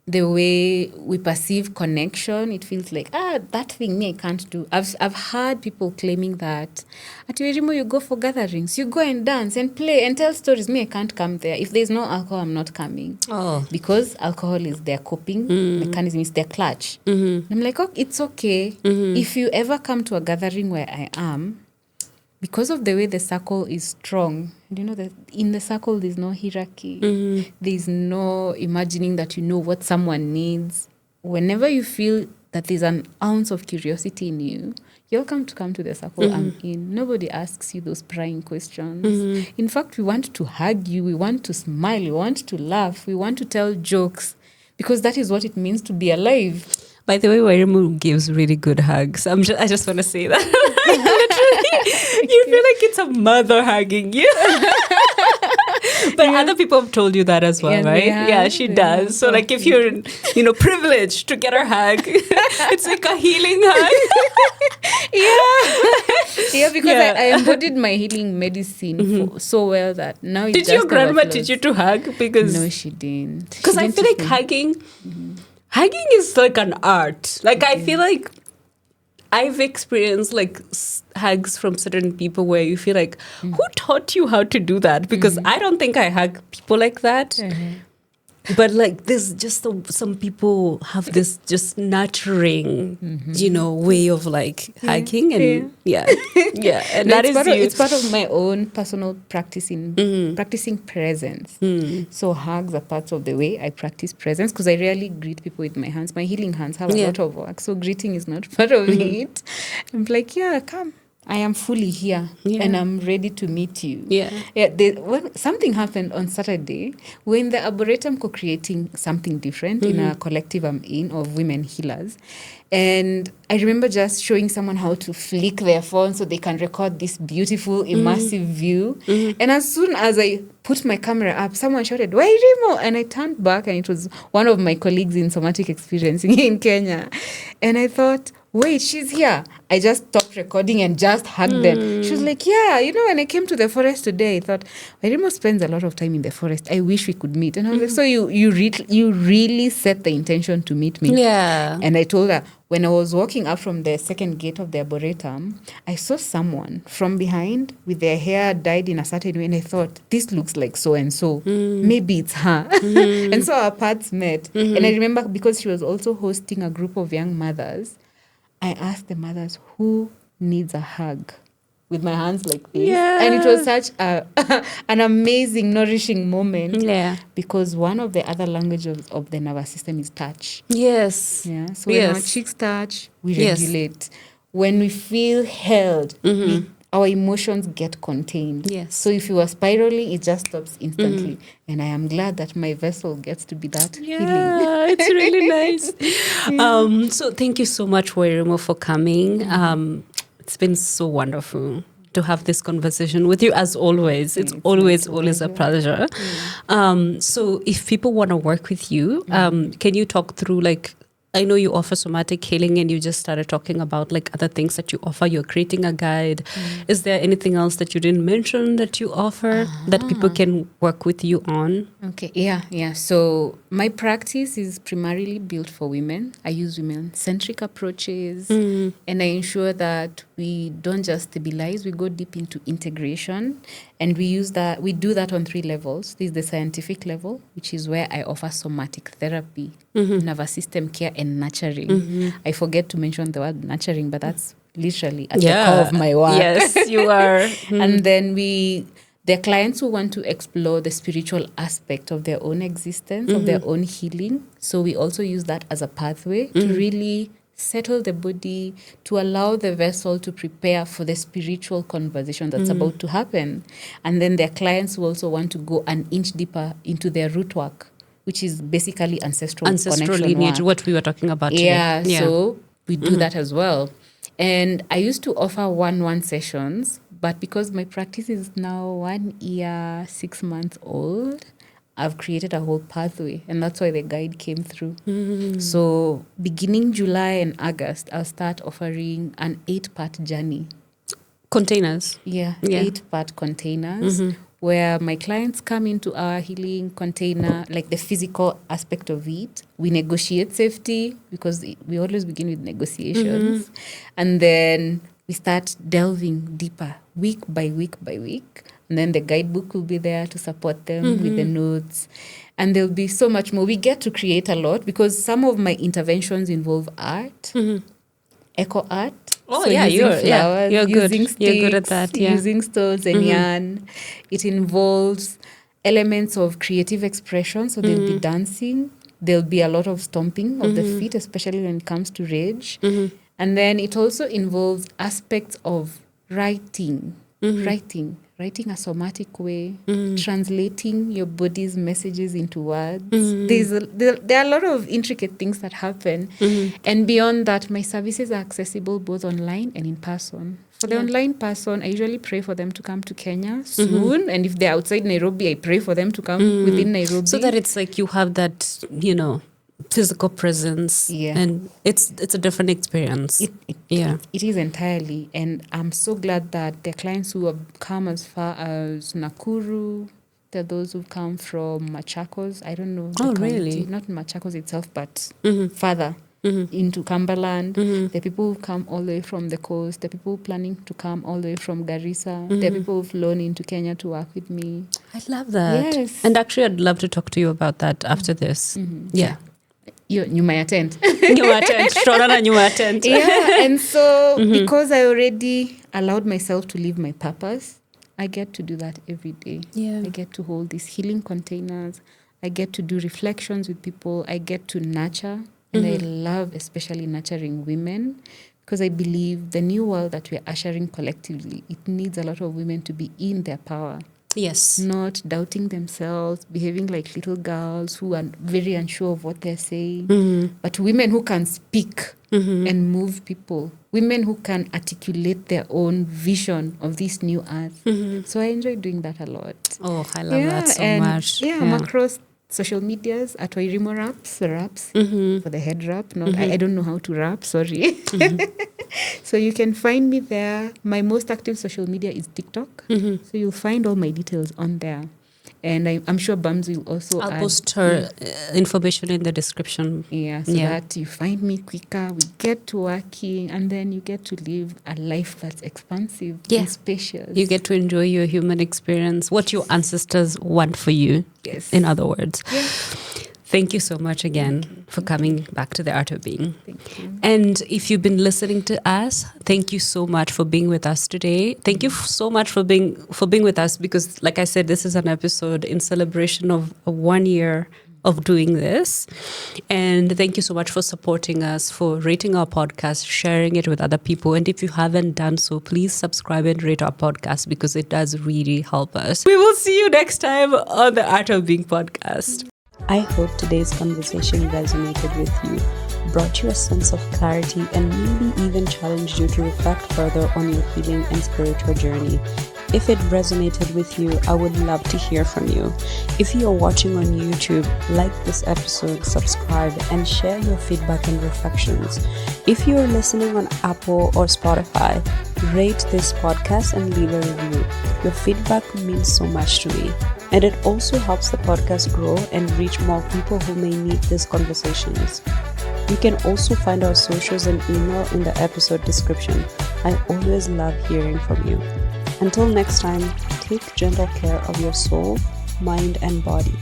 The way we perceive connection, it feels like, that thing me I can't do. I've heard people claiming that, at Wairimu, you go for gatherings, you go and dance and play and tell stories. Me, I can't come there. If there's no alcohol, I'm not coming. Because alcohol is their coping mechanism, it's their clutch. I'm like, it's okay. If you ever come to a gathering where I am, because of the way the circle is strong, and you know that in the circle there's no hierarchy, there's no imagining that you know what someone needs. Whenever you feel that there's an ounce of curiosity in you, you're welcome to come to the circle I'm in. Nobody asks you those prying questions. In fact, we want to hug you, we want to smile, we want to laugh, we want to tell jokes, because that is what it means to be alive. By the way, Wairimu gives really good hugs. I just want to say that. Literally, you feel like it's a mother hugging you. But other people have told you that as well, right? She does. So like if you're, privileged to get her hug, it's like a healing hug. Because I embodied my healing medicine so well that now it's Did your grandma teach you to hug? Because no, she didn't. Because I feel like hugging is like an art. Like I feel like I've experienced like hugs from certain people where you feel like, who taught you how to do that? Because I don't think I hug people like that. But like there's just some people have this just nurturing, way of like hugging and and that is it's part of my own personal practice in practicing presence. So hugs are parts of the way I practice presence, because I rarely greet people with my hands. My healing hands have a lot of work, so greeting is not part of it. I'm like, come. I am fully here and I'm ready to meet you. Something happened on Saturday when the Arboretum co-creating something different in a collective I'm in of women healers. And I remember just showing someone how to flick their phone so they can record this beautiful, immersive view. And as soon as I put my camera up, someone shouted, Wairimu! And I turned back and it was one of my colleagues in somatic experiencing in Kenya. And I thought, wait, she's here. I just stopped recording and just hugged them. She was like, yeah, when I came to the forest today, I thought, Wairimu spends a lot of time in the forest. I wish we could meet. And I was like, so you really set the intention to meet me. Yeah. And I told her, when I was walking up from the second gate of the arboretum, I saw someone from behind with their hair dyed in a certain way. And I thought, this looks like so-and-so. Maybe it's her. And so our paths met. And I remember because she was also hosting a group of young mothers, I asked the mothers, who needs a hug? With my hands like this. Yes. And it was such an amazing, nourishing moment. Yeah. Because one of the other languages of the nervous system is touch. Yes. Yeah. So when our cheeks touch, we regulate. When we feel held, our emotions get contained. Yes. So if you are spiraling, it just stops instantly. And I am glad that my vessel gets to be that healing. Yeah, it's really nice. So thank you so much, Wairimu, for coming. It's been so wonderful to have this conversation with you, as always. It's always a pleasure. So if people want to work with you, can you talk through, I know you offer somatic healing and you just started talking about other things that you offer. You're creating a guide. Is there anything else that you didn't mention that you offer that people can work with you on? Okay, yeah. So my practice is primarily built for women. I use women-centric approaches and I ensure that we don't just stabilize, we go deep into integration. And we do that on 3 levels. There's the scientific level, which is where I offer somatic therapy, nervous system care, and nurturing. I forget to mention the word nurturing, but that's literally at the core of my work. Yes, you are. And then there are clients who want to explore the spiritual aspect of their own existence, of their own healing. So we also use that as a pathway to really settle the body, to allow the vessel to prepare for the spiritual conversation that's about to happen. And then there are clients who also want to go an inch deeper into their root work, which is basically ancestral lineage, work. what we were talking about today. Yeah, so we do that as well. And I used to offer one-on-one sessions, but because my practice is now 1 year, 6 months old, I've created a whole pathway, and that's why the guide came through. So beginning July and August, I'll start offering an 8-part journey. Containers. Yeah. 8-part containers where my clients come into our healing container, like the physical aspect of it. We negotiate safety because we always begin with negotiations. And then we start delving deeper week by week by week. And then the guidebook will be there to support them with the notes. And there'll be so much more. We get to create a lot because some of my interventions involve art, eco art. Oh, so yeah, using flowers, you're good. using sticks, You're good at that, yeah. using stones and yarn. It involves elements of creative expression. So there'll be dancing. There'll be a lot of stomping of the feet, especially when it comes to rage. And then it also involves aspects of writing, writing a somatic way, translating your body's messages into words. There are a lot of intricate things that happen. And beyond that, my services are accessible both online and in person. For the online person, I usually pray for them to come to Kenya soon. And if they're outside Nairobi, I pray for them to come within Nairobi. So that it's like you have that, physical presence. Yeah. And it's a different experience. It is entirely. And I'm so glad that there are clients who have come as far as Nakuru. There are those who've come from Machakos. I don't know. Oh, really? Not Machakos itself, but further into Cumberland. There are people who come all the way from the coast. There are people planning to come all the way from Garissa. There are people who've flown into Kenya to work with me. I love that. Yes. And actually, I'd love to talk to you about that after this. Yeah. You might attend. You attend. Shorana, you attend. Yeah, and so because I already allowed myself to live my purpose, I get to do that every day. Yeah. I get to hold these healing containers. I get to do reflections with people. I get to nurture. And I love especially nurturing women because I believe the new world that we're ushering collectively, it needs a lot of women to be in their power. Yes. Not doubting themselves, behaving like little girls who are very unsure of what they're saying. But women who can speak and move people. Women who can articulate their own vision of this new earth. So I enjoy doing that a lot. Oh, I love that so much. Yeah, I'm across social medias at Wairimu raps for the head wrap. Not, I don't know how to rap, sorry. So you can find me there. My most active social media is TikTok. So you'll find all my details on there. And I'm sure Bamzi will also I'll add, post her information in the description. Yeah, so that you find me quicker, we get to working, and then you get to live a life that's expansive and spacious. You get to enjoy your human experience, what your ancestors want for you, in other words. Thank you so much again for coming back to the Art of Being. Thank you. And if you've been listening to us, thank you so much for being with us today. Thank you so much for being with us, because like I said, this is an episode in celebration of 1 year of doing this. And thank you so much for supporting us, for rating our podcast, sharing it with other people. And if you haven't done so, please subscribe and rate our podcast, because it does really help us. We will see you next time on the Art of Being podcast. I hope today's conversation resonated with you, brought you a sense of clarity, and maybe even challenged you to reflect further on your healing and spiritual journey. If it resonated with you, I would love to hear from you. If you are watching on YouTube, like this episode, subscribe, and share your feedback and reflections. If you are listening on Apple or Spotify, rate this podcast and leave a review. Your feedback means so much to me. And it also helps the podcast grow and reach more people who may need these conversations. You can also find our socials and email in the episode description. I always love hearing from you. Until next time, take gentle care of your soul, mind, and body.